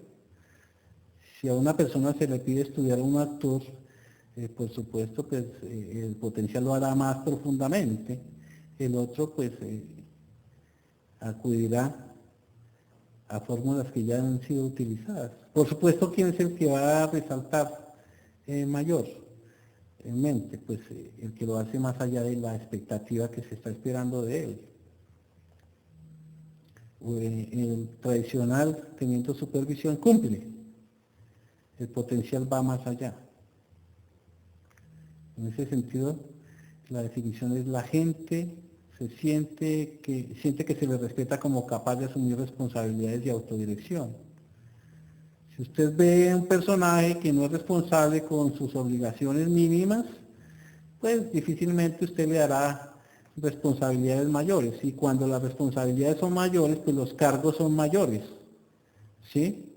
Si a una persona se le pide estudiar un actor, por supuesto, pues el potencial lo hará más profundamente, el otro pues acudirá a fórmulas que ya han sido utilizadas. Por supuesto, ¿quién es el que va a resaltar mayor en mente? Pues el que lo hace más allá de la expectativa que se está esperando de él. El tradicional, teniendo supervisión, cumple. El potencial va más allá. En ese sentido, la definición es: la gente siente que se le respeta como capaz de asumir responsabilidades y autodirección. Si usted ve un personaje que no es responsable con sus obligaciones mínimas, pues difícilmente usted le dará responsabilidades mayores. Y cuando las responsabilidades son mayores, pues los cargos son mayores. ¿Sí?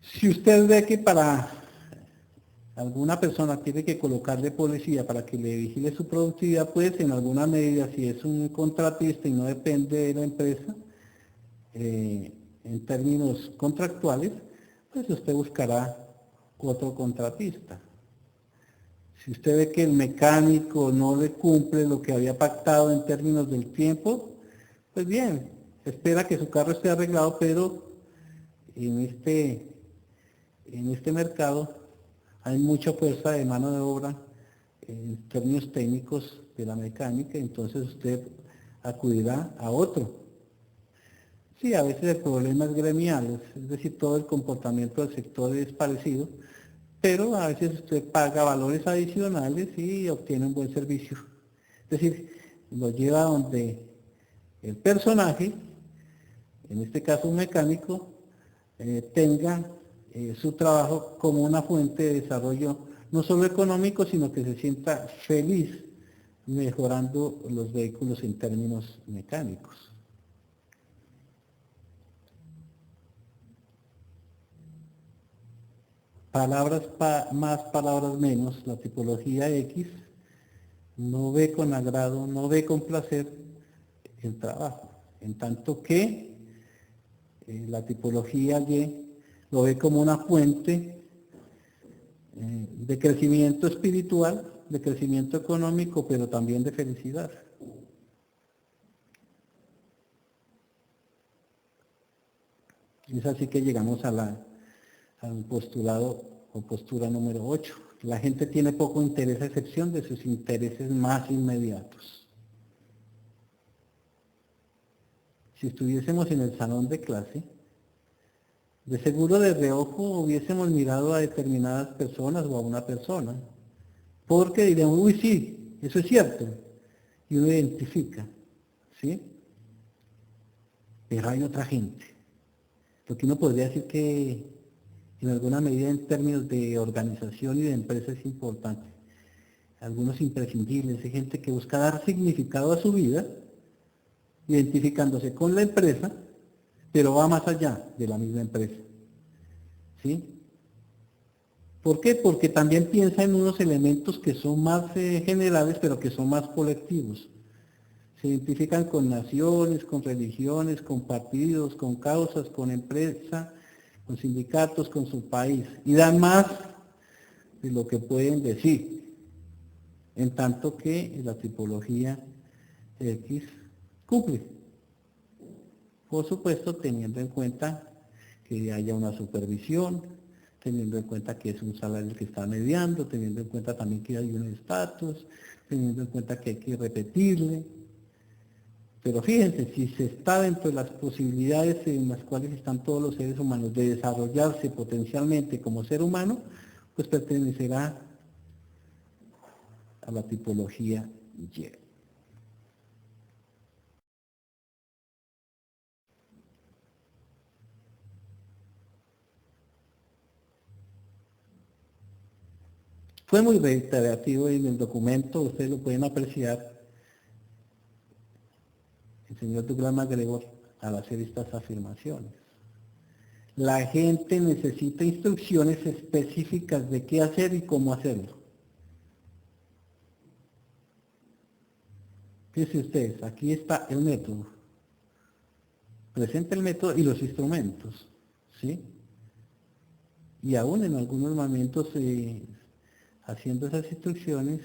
Si usted ve que para alguna persona tiene que colocarle policía para que le vigile su productividad, pues en alguna medida, si es un contratista y no depende de la empresa, en términos contractuales, pues usted buscará otro contratista. Si usted ve que el mecánico no le cumple lo que había pactado en términos del tiempo, pues bien, espera que su carro esté arreglado, pero en este mercado hay mucha fuerza de mano de obra en términos técnicos de la mecánica, entonces usted acudirá a otro. Sí, a veces el problema es gremial, es decir, todo el comportamiento del sector es parecido, pero a veces usted paga valores adicionales y obtiene un buen servicio. Es decir, lo lleva donde el personaje, en este caso un mecánico, tenga su trabajo como una fuente de desarrollo no solo económico, sino que se sienta feliz mejorando los vehículos en términos mecánicos. Palabras más, palabras menos, la tipología X no ve con agrado, no ve con placer el trabajo, en tanto que la tipología Y lo ve como una fuente de crecimiento espiritual, de crecimiento económico, pero también de felicidad. Es así que llegamos al postulado o postura número 8. La gente tiene poco interés a excepción de sus intereses más inmediatos. Si estuviésemos en el salón de clase, de seguro de reojo hubiésemos mirado a determinadas personas o a una persona, porque diríamos, uy sí, eso es cierto, y uno identifica, ¿sí? Pero hay otra gente. Lo que uno podría decir que en alguna medida en términos de organización y de empresa es importante. Algunos imprescindibles, hay gente que busca dar significado a su vida, identificándose con la empresa, pero va más allá de la misma empresa. ¿Sí? ¿Por qué? Porque también piensa en unos elementos que son más generales, pero que son más colectivos. Se identifican con naciones, con religiones, con partidos, con causas, con empresas, con sindicatos, con su país, y dan más de lo que pueden decir, en tanto que la tipología X cumple. Por supuesto, teniendo en cuenta que haya una supervisión, teniendo en cuenta que es un salario que está mediando, teniendo en cuenta también que hay un estatus, teniendo en cuenta que hay que repetirle. Pero fíjense, si se está dentro de las posibilidades en las cuales están todos los seres humanos de desarrollarse potencialmente como ser humano, pues pertenecerá a la tipología Y. Fue muy reiterativo en el documento, ustedes lo pueden apreciar, el señor Douglas MacGregor al hacer estas afirmaciones. La gente necesita instrucciones específicas de qué hacer y cómo hacerlo. Fíjense ustedes, aquí está el método. Presenta el método y los instrumentos, ¿sí? Y aún en algunos momentos, haciendo esas instrucciones,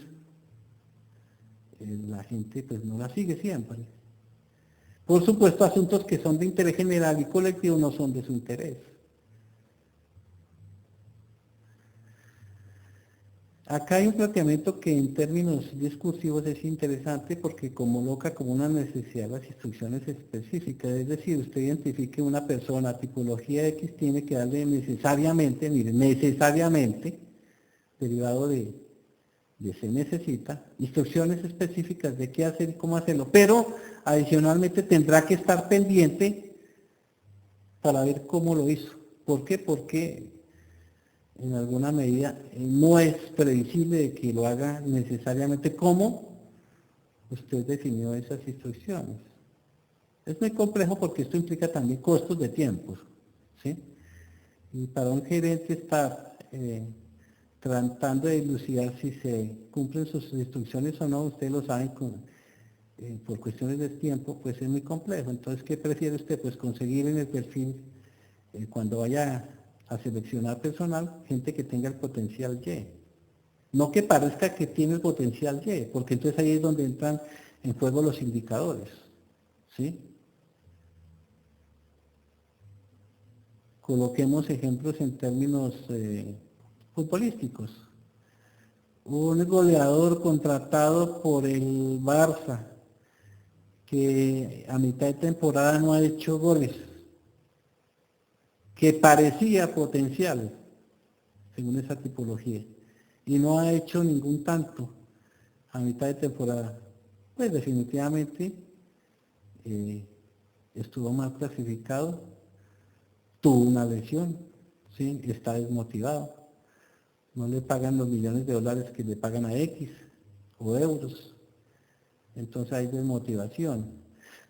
la gente pues no las sigue siempre. Por supuesto, asuntos que son de interés general y colectivo no son de su interés. Acá hay un planteamiento que en términos discursivos es interesante porque coloca como una necesidad las instrucciones específicas, es decir, usted identifique una persona, tipología X, tiene que darle necesariamente, mire, necesariamente, derivado de se necesita, instrucciones específicas de qué hacer y cómo hacerlo, pero adicionalmente tendrá que estar pendiente para ver cómo lo hizo. ¿Por qué? Porque en alguna medida, no es previsible de que lo haga necesariamente como usted definió esas instrucciones. Es muy complejo porque esto implica también costos de tiempo, ¿sí? Y para un gerente estar tratando de dilucidar si se cumplen sus instrucciones o no, ustedes lo saben por cuestiones de tiempo, pues es muy complejo. Entonces, ¿qué prefiere usted? Pues conseguir en el perfil, cuando vaya a seleccionar personal, gente que tenga el potencial Y. No que parezca que tiene el potencial Y, porque entonces ahí es donde entran en juego los indicadores, ¿sí? Coloquemos ejemplos en términos futbolísticos. Un goleador contratado por el Barça, que a mitad de temporada no ha hecho goles, que parecía potencial, según esa tipología, y no ha hecho ningún tanto a mitad de temporada, pues definitivamente eh, estuvo mal clasificado, tuvo una lesión, ¿sí? Está desmotivado, no le pagan los millones de dólares que le pagan a X o euros, entonces hay desmotivación.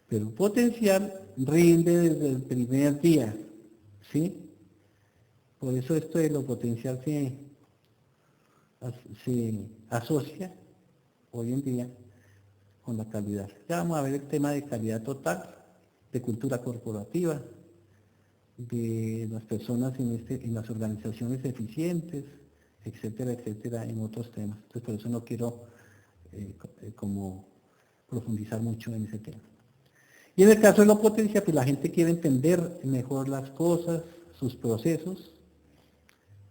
Pero un potencial rinde desde el primer día, ¿sí? Por eso esto de lo potencial se asocia hoy en día con la calidad. Ya vamos a ver el tema de calidad total, de cultura corporativa, de las personas en las organizaciones eficientes, etcétera, etcétera, en otros temas. Entonces por eso no quiero como profundizar mucho en ese tema. Y en el caso de la potencia, pues la gente quiere entender mejor las cosas, sus procesos,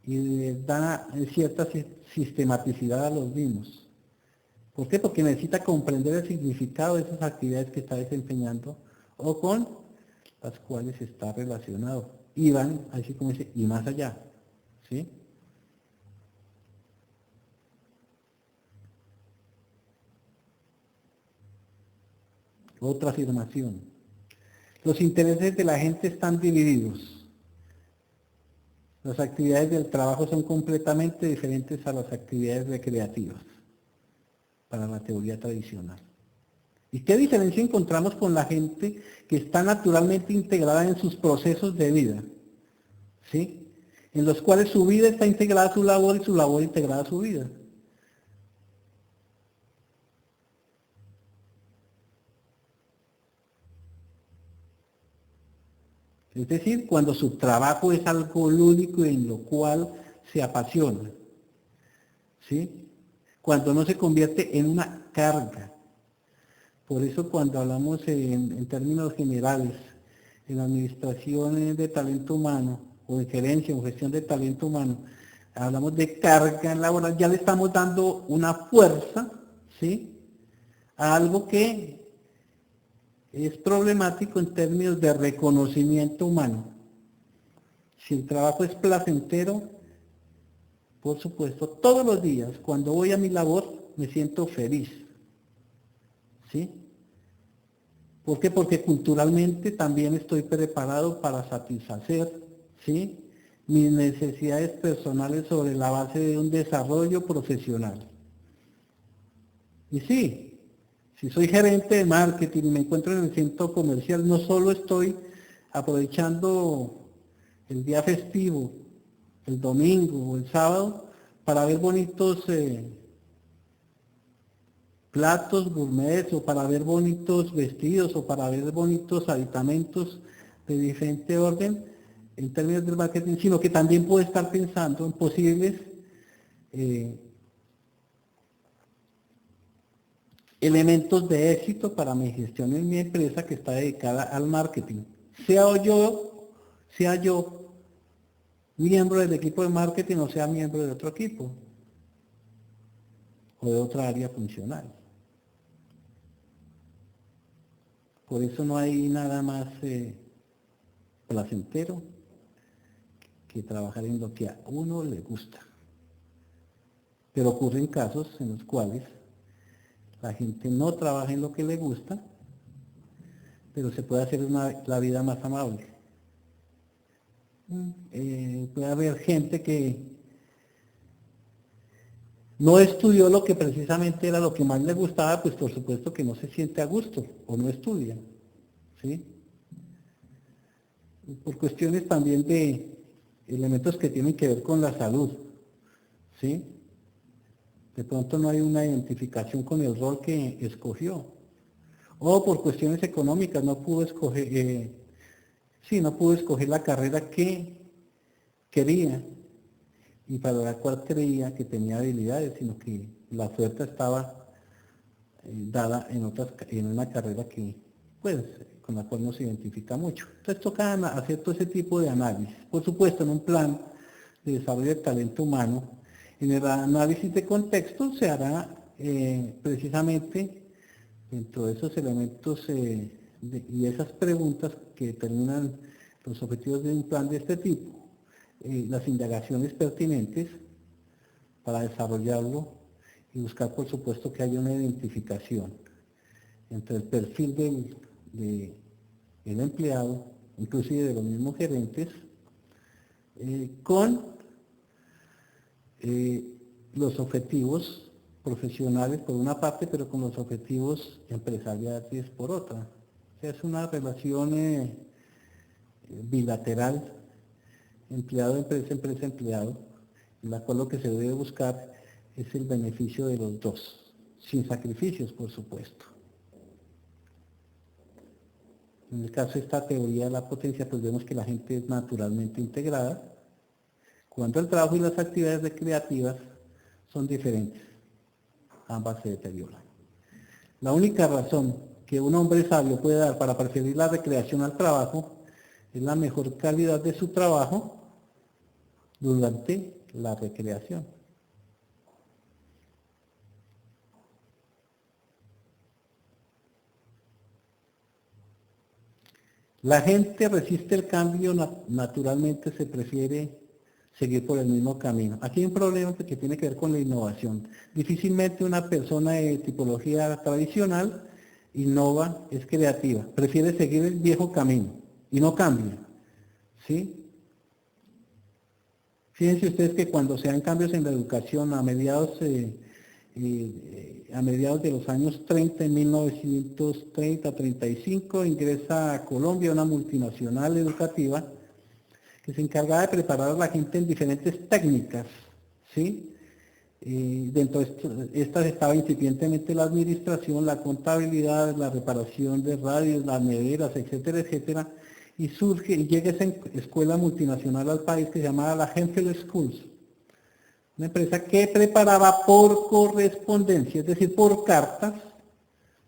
y da cierta sistematicidad a los mismos. ¿Por qué? Porque necesita comprender el significado de esas actividades que está desempeñando o con las cuales está relacionado. Y van, así como dice, y más allá. ¿Sí? Otra afirmación. Los intereses de la gente están divididos. Las actividades del trabajo son completamente diferentes a las actividades recreativas para la teoría tradicional. ¿Y qué diferencia encontramos con la gente que está naturalmente integrada en sus procesos de vida? ¿Sí? En los cuales su vida está integrada a su labor y su labor integrada a su vida. Es decir, cuando su trabajo es algo lúdico en lo cual se apasiona. ¿Sí? Cuando no se convierte en una carga. Por eso cuando hablamos en términos generales, en administración de talento humano, o en gerencia o gestión de talento humano, hablamos de carga laboral, ya le estamos dando una fuerza, ¿sí?, a algo que es problemático en términos de reconocimiento humano. Si el trabajo es placentero, por supuesto, todos los días, cuando voy a mi labor, me siento feliz, ¿sí? ¿Por qué? Porque culturalmente también estoy preparado para satisfacer, ¿sí?, mis necesidades personales sobre la base de un desarrollo profesional. Y sí, si soy gerente de marketing y me encuentro en el centro comercial, no solo estoy aprovechando el día festivo, el domingo o el sábado, para ver bonitos platos gourmet o para ver bonitos vestidos o para ver bonitos aditamentos de diferente orden en términos del marketing, sino que también puedo estar pensando en posibles eh, elementos de éxito para mi gestión en mi empresa que está dedicada al marketing. Sea yo miembro del equipo de marketing o sea miembro de otro equipo o de otra área funcional. Por eso no hay nada más placentero que trabajar en lo que a uno le gusta. Pero ocurren casos en los cuales la gente no trabaja en lo que le gusta, pero se puede hacer la vida más amable. Puede haber gente que no estudió lo que precisamente era lo que más le gustaba, pues por supuesto que no se siente a gusto o no estudia, ¿sí? Por cuestiones también de elementos que tienen que ver con la salud, ¿sí? De pronto no hay una identificación con el rol que escogió. O por cuestiones económicas no pudo escoger, no pudo escoger la carrera que quería y para la cual creía que tenía habilidades, sino que la oferta estaba dada en una carrera que, pues, con la cual no se identifica mucho. Entonces toca hacer todo ese tipo de análisis. Por supuesto, en un plan de desarrollo del talento humano, en el análisis de contexto se hará precisamente dentro de esos elementos y esas preguntas que determinan los objetivos de un plan de este tipo, las indagaciones pertinentes para desarrollarlo y buscar, por supuesto, que haya una identificación entre el perfil del empleado, inclusive de los mismos gerentes, con los objetivos profesionales por una parte, pero con los objetivos empresariales por otra. O sea, es una relación bilateral, empleado-empresa, empresa-empleado, en la cual lo que se debe buscar es el beneficio de los dos, sin sacrificios, por supuesto. En el caso de esta teoría de la potencia, pues vemos que la gente es naturalmente integrada, cuando el trabajo y las actividades recreativas son diferentes, ambas se deterioran. La única razón que un hombre sabio puede dar para preferir la recreación al trabajo es la mejor calidad de su trabajo durante la recreación. La gente resiste el cambio, naturalmente se prefiere seguir por el mismo camino. Aquí hay un problema que tiene que ver con la innovación. Difícilmente una persona de tipología tradicional innova, es creativa, prefiere seguir el viejo camino y no cambia, ¿sí? Fíjense ustedes que cuando se dan cambios en la educación a mediados de los años 30, en 1930-35, ingresa a Colombia una multinacional educativa que se encargaba de preparar a la gente en diferentes técnicas, ¿sí? Dentro de estas estaba incipientemente la administración, la contabilidad, la reparación de radios, las neveras, etcétera, etcétera, y llega esa escuela multinacional al país que se llamaba la Hemphill Schools, una empresa que preparaba por correspondencia, es decir, por cartas,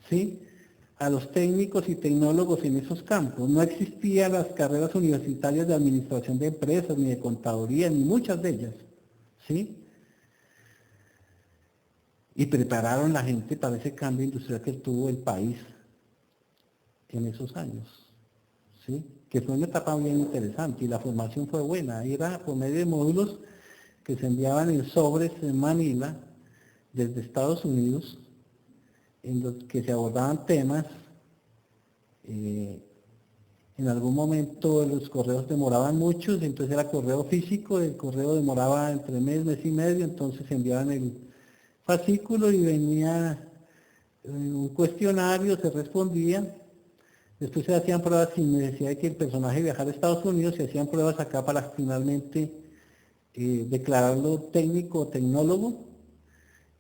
¿sí?, a los técnicos y tecnólogos en esos campos. No existían las carreras universitarias de administración de empresas, ni de contaduría, ni muchas de ellas, ¿sí? Y prepararon la gente para ese cambio industrial que tuvo el país en esos años, ¿sí? Que fue una etapa bien interesante y la formación fue buena. Era por medio de módulos que se enviaban en sobres en Manila desde Estados Unidos, en los que se abordaban temas. En algún momento los correos demoraban mucho, entonces era correo físico, el correo demoraba entre mes y medio, entonces enviaban el fascículo y venía un cuestionario, se respondía, después se hacían pruebas sin necesidad de que el personaje viajara a Estados Unidos, se hacían pruebas acá para finalmente declararlo técnico o tecnólogo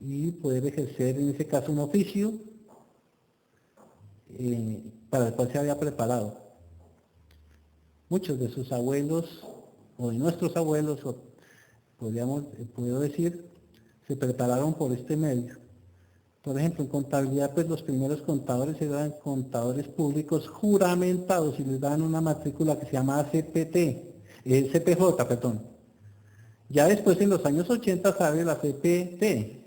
y poder ejercer en ese caso un oficio para el cual se había preparado. Muchos de sus abuelos, o de nuestros abuelos, puedo decir, se prepararon por este medio. Por ejemplo, en contabilidad, pues los primeros contadores eran contadores públicos juramentados y les daban una matrícula que se llamaba CPJ, perdón. Ya después, en los años 80, sale la CPT,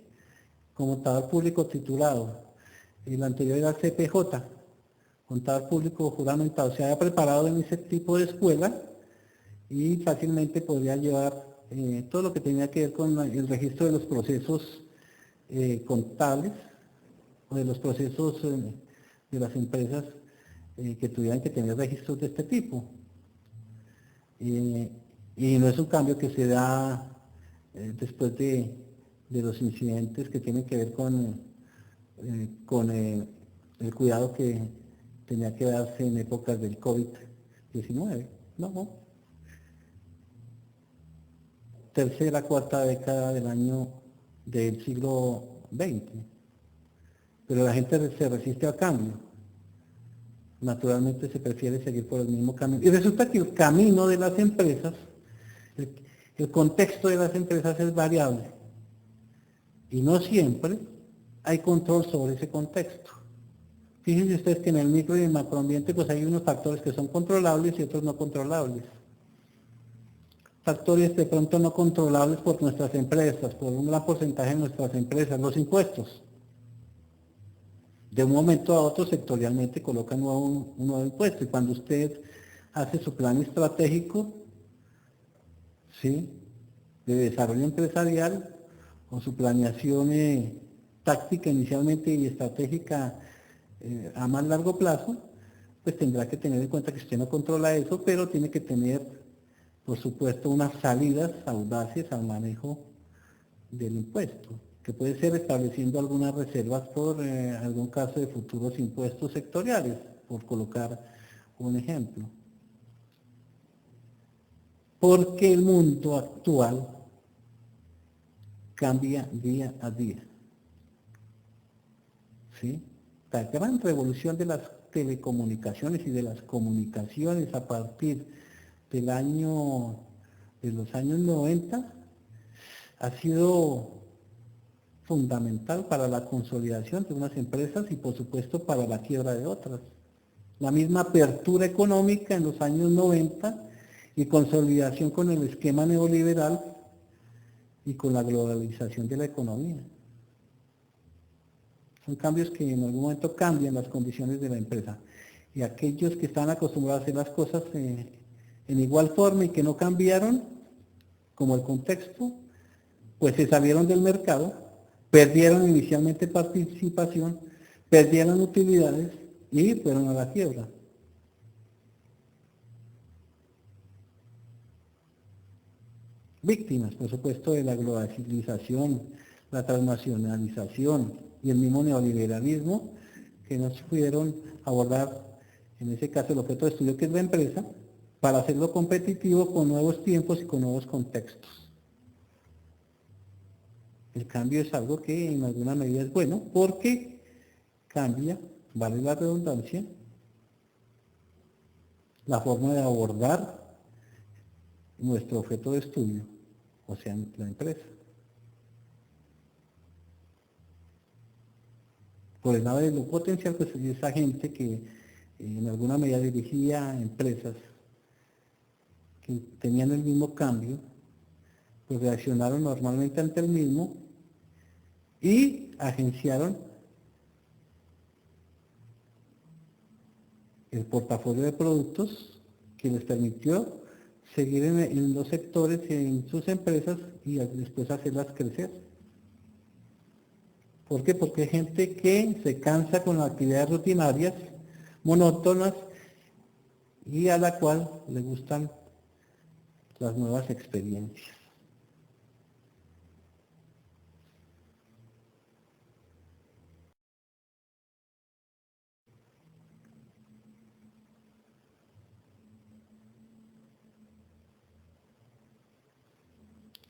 contador público titulado. El anterior era el CPJ, contador público juramentado. Se había preparado en ese tipo de escuela y fácilmente podría llevar todo lo que tenía que ver con el registro de los procesos contables o de los procesos de las empresas que tuvieran que tener registros de este tipo. Y no es un cambio que se da después de de los incidentes que tienen que ver con el cuidado que tenía que darse en épocas del COVID-19. No, tercera, cuarta década del siglo XX. Pero la gente se resiste al cambio. Naturalmente se prefiere seguir por el mismo camino. Y resulta que el camino de las empresas, el, el contexto de las empresas es variable. Y no siempre hay control sobre ese contexto. Fíjense ustedes que en el micro y el macroambiente pues hay unos factores que son controlables y otros no controlables. Factores de pronto no controlables por nuestras empresas, por un gran porcentaje de nuestras empresas, los impuestos. De un momento a otro sectorialmente colocan un nuevo impuesto y cuando usted hace su plan estratégico, ¿sí?, de desarrollo empresarial o su planeación táctica inicialmente y estratégica a más largo plazo, pues tendrá que tener en cuenta que usted no controla eso, pero tiene que tener, por supuesto, unas salidas audaces al manejo del impuesto, que puede ser estableciendo algunas reservas por algún caso de futuros impuestos sectoriales, por colocar un ejemplo. Porque el mundo actual cambia día a día. ¿Sí? La gran revolución de las telecomunicaciones y de las comunicaciones a partir de los años 90 ha sido fundamental para la consolidación de unas empresas y por supuesto para la quiebra de otras. La misma apertura económica en los años 90 y consolidación con el esquema neoliberal y con la globalización de la economía. Son cambios que en algún momento cambian las condiciones de la empresa. Y aquellos que están acostumbrados a hacer las cosas en igual forma y que no cambiaron, como el contexto, pues se salieron del mercado, perdieron inicialmente participación, perdieron utilidades y fueron a la quiebra. Víctimas, por supuesto, de la globalización, la transnacionalización y el mismo neoliberalismo que no supieron abordar, en ese caso, el objeto de estudio que es la empresa, para hacerlo competitivo con nuevos tiempos y con nuevos contextos. El cambio es algo que en alguna medida es bueno porque cambia, vale la redundancia, la forma de abordar nuestro objeto de estudio, o sea, la empresa. Por el lado de lo potencial, pues esa gente que en alguna medida dirigía empresas que tenían el mismo cambio, pues reaccionaron normalmente ante el mismo y agenciaron el portafolio de productos que les permitió seguir en los sectores, en sus empresas y después hacerlas crecer. ¿Por qué? Porque hay gente que se cansa con las actividades rutinarias, monótonas y a la cual le gustan las nuevas experiencias.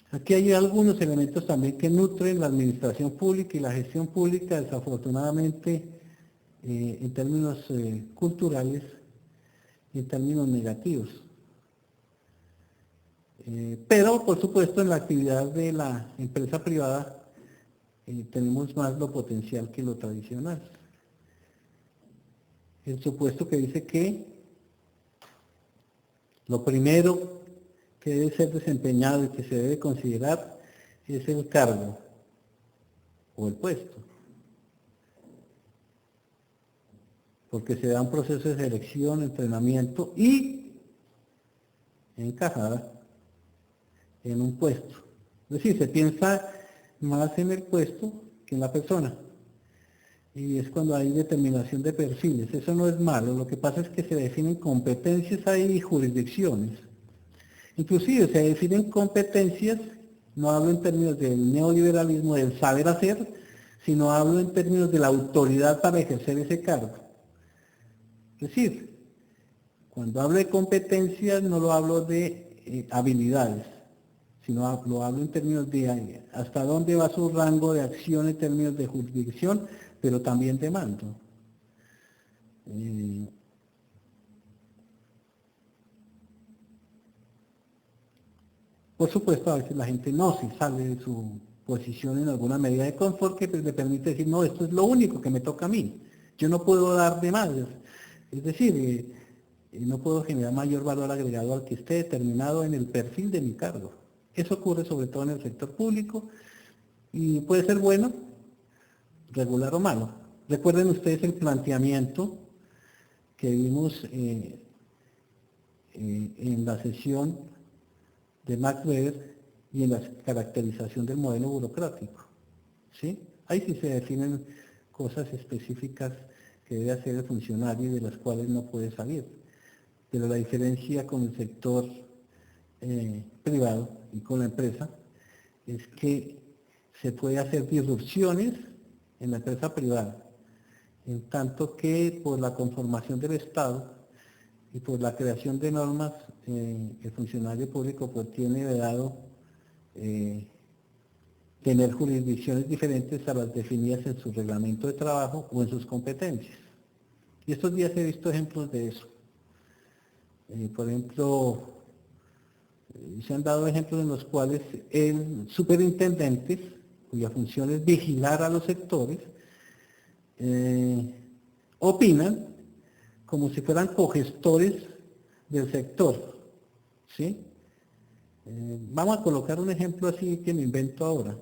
Aquí hay algunos elementos también que nutren la administración pública y la gestión pública, desafortunadamente, en términos culturales y en términos negativos. Pero, por supuesto, en la actividad de la empresa privada tenemos más lo potencial que lo tradicional. El supuesto que dice que lo primero que debe ser desempeñado y que se debe considerar es el cargo o el puesto, porque se da un proceso de selección, entrenamiento y encajada en un puesto. Es decir, se piensa más en el puesto que en la persona. Y es cuando hay determinación de perfiles. Eso no es malo, lo que pasa es que se definen competencias ahí y jurisdicciones. Inclusive se definen competencias No hablo en términos del neoliberalismo, del saber hacer, sino hablo en términos de la autoridad para ejercer ese cargo. Es decir, cuando hablo de competencias no lo hablo de habilidades, sino lo hablo en términos de hasta dónde va su rango de acción en términos de jurisdicción, pero también de mando. Por supuesto, a veces la gente no se sale de su posición en alguna medida de confort que pues, le permite decir, no, esto es lo único que me toca a mí, yo no puedo dar de más. Es decir, no puedo generar mayor valor agregado al que esté determinado en el perfil de mi cargo. Eso ocurre sobre todo en el sector público y puede ser bueno, regular o malo. Recuerden ustedes el planteamiento que vimos en la sesión de Max Weber y en la caracterización del modelo burocrático. ¿Sí? Ahí sí se definen cosas específicas que debe hacer el funcionario y de las cuales no puede salir. Pero la diferencia con el sector privado y con la empresa es que se puede hacer disrupciones en la empresa privada, en tanto que por la conformación del Estado y por la creación de normas, el funcionario público pues tiene vedado tener jurisdicciones diferentes a las definidas en su reglamento de trabajo o en sus competencias. Y estos días he visto ejemplos de eso. Por ejemplo, se han dado ejemplos en los cuales superintendentes, cuya función es vigilar a los sectores, opinan como si fueran cogestores del sector. ¿Sí? Vamos a colocar un ejemplo así que me invento ahora.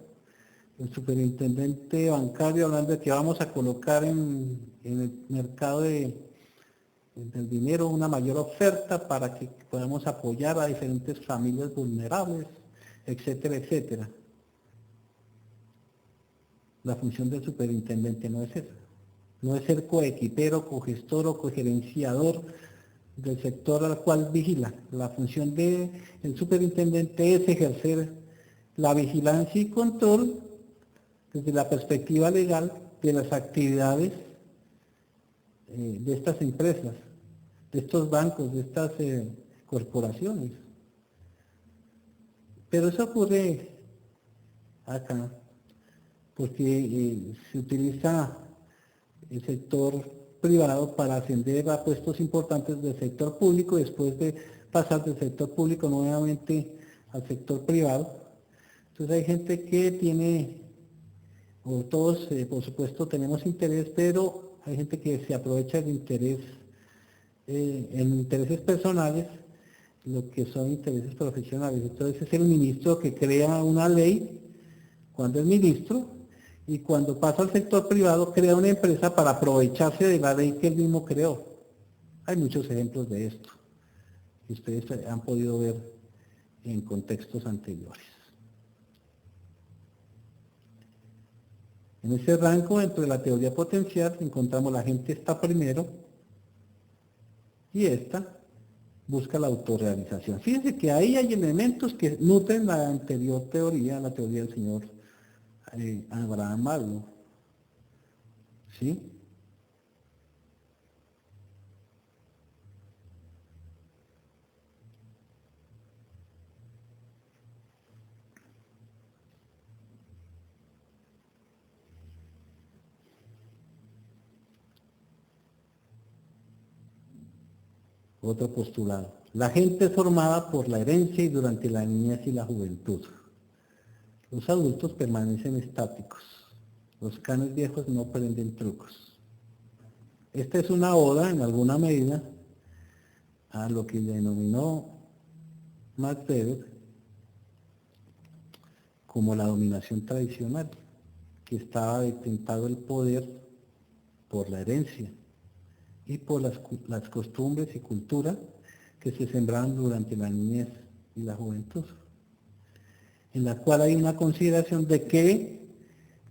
El superintendente bancario hablando de que vamos a colocar en el mercado del dinero una mayor oferta para que podamos apoyar a diferentes familias vulnerables, etcétera, etcétera. La función del superintendente no es esa. No es ser coequipero, cogestor o cogerenciador del sector al cual vigila. La función del superintendente es ejercer la vigilancia y control desde la perspectiva legal de las actividades de estas empresas, de estos bancos, de estas corporaciones. Pero eso ocurre acá, porque se utiliza el sector privado para ascender a puestos importantes del sector público, después de pasar del sector público nuevamente al sector privado. Entonces hay gente que tiene, o todos por supuesto tenemos interés, pero hay gente que se aprovecha del interés, en intereses personales, lo que son intereses profesionales. Entonces es el ministro que crea una ley, cuando es ministro, y cuando pasa al sector privado crea una empresa para aprovecharse de la ley que él mismo creó. Hay muchos ejemplos de esto, que ustedes han podido ver en contextos anteriores. En ese rango, dentro de la teoría potencial, encontramos la gente está primero y esta busca la autorrealización. Fíjense que ahí hay elementos que nutren la anterior teoría, la teoría del señor Abraham Maslow. ¿Sí? Otro postulado. La gente es formada por la herencia y durante la niñez y la juventud. Los adultos permanecen estáticos. Los canes viejos no aprenden trucos. Esta es una oda, en alguna medida, a lo que denominó Max Weber como la dominación tradicional, que estaba detentado el poder por la herencia y por las costumbres y cultura que se sembraban durante la niñez y la juventud, en la cual hay una consideración de que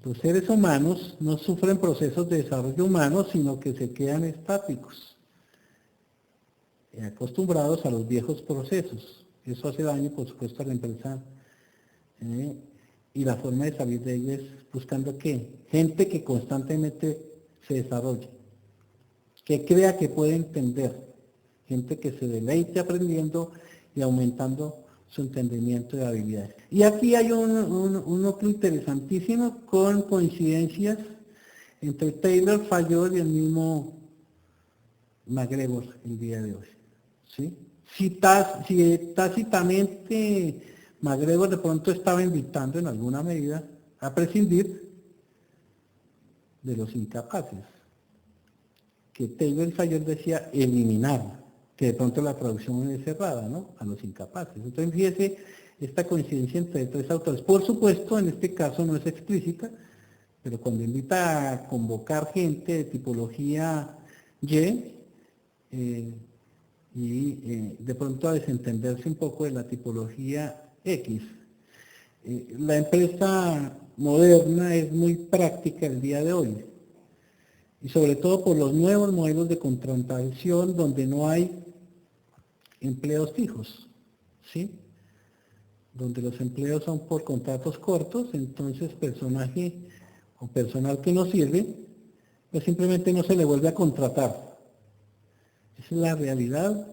los seres humanos no sufren procesos de desarrollo humano, sino que se quedan estáticos, acostumbrados a los viejos procesos. Eso hace daño, por supuesto, a la empresa ¿eh? Y la forma de salir de ello es buscando ¿qué? Gente que constantemente se desarrolle, que crea que puede entender, gente que se deleite aprendiendo y aumentando su entendimiento de habilidades. Y aquí hay un núcleo interesantísimo con coincidencias entre Taylor, Fayol y el mismo MacGregor el día de hoy. ¿Sí? Si tácitamente MacGregor de pronto estaba invitando en alguna medida a prescindir de los incapaces, que Taylor y Fayol decía eliminar, que de pronto la traducción es cerrada, ¿no? A los incapaces. Entonces fíjese esta coincidencia entre tres autores. Por supuesto, en este caso no es explícita, pero cuando invita a convocar gente de tipología Y, de pronto a desentenderse un poco de la tipología X. La empresa moderna es muy práctica el día de hoy, y sobre todo por los nuevos modelos de contratación donde no hay empleos fijos, ¿sí? Donde los empleos son por contratos cortos, entonces personaje o personal que no sirve, pues simplemente no se le vuelve a contratar. Esa es la realidad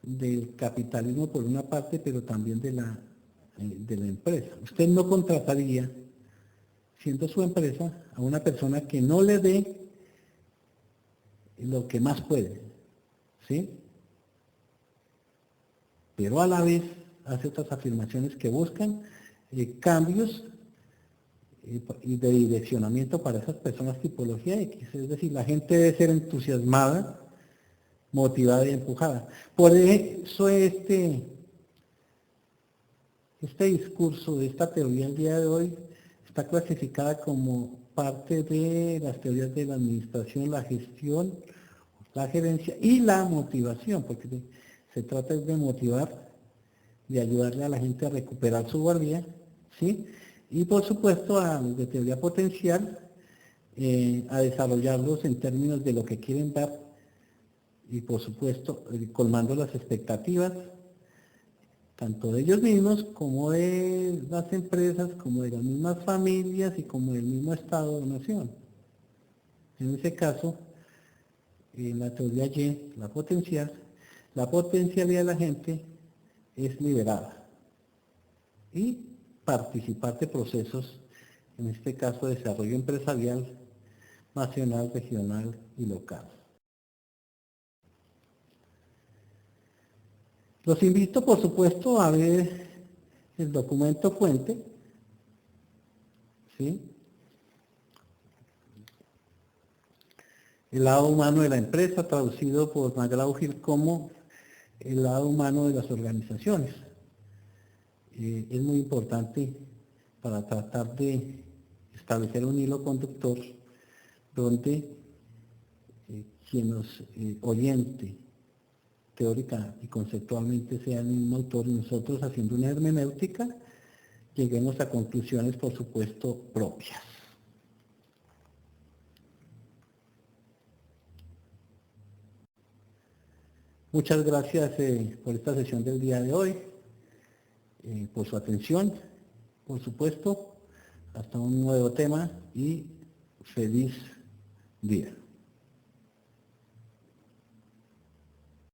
del capitalismo por una parte, pero también de la empresa. Usted no contrataría, siendo su empresa, a una persona que no le dé lo que más puede, ¿sí? Pero a la vez hace otras afirmaciones que buscan cambios y de direccionamiento para esas personas tipología X. Es decir, la gente debe ser entusiasmada, motivada y empujada. Por eso este discurso de esta teoría el día de hoy está clasificada como parte de las teorías de la administración, la gestión, la gerencia y la motivación, porque se trata de motivar, de ayudarle a la gente a recuperar su valía, ¿sí? Y por supuesto a los de teoría potencial, a desarrollarlos en términos de lo que quieren dar y por supuesto colmando las expectativas tanto de ellos mismos como de las empresas, como de las mismas familias y como del mismo Estado de nación. En ese caso, en la teoría Y, la potencialidad de la gente es liberada y participar de procesos, en este caso de desarrollo empresarial, nacional, regional y local. Los invito, por supuesto, a ver el documento fuente, ¿sí? El lado humano de la empresa, traducido por McGraw-Hill como el lado humano de las organizaciones. Es muy importante para tratar de establecer un hilo conductor donde quien nos oriente teórica y conceptualmente sea el mismo autor y nosotros haciendo una hermenéutica lleguemos a conclusiones, por supuesto, propias. Muchas gracias por esta sesión del día de hoy, por su atención, por supuesto, hasta un nuevo tema y feliz día.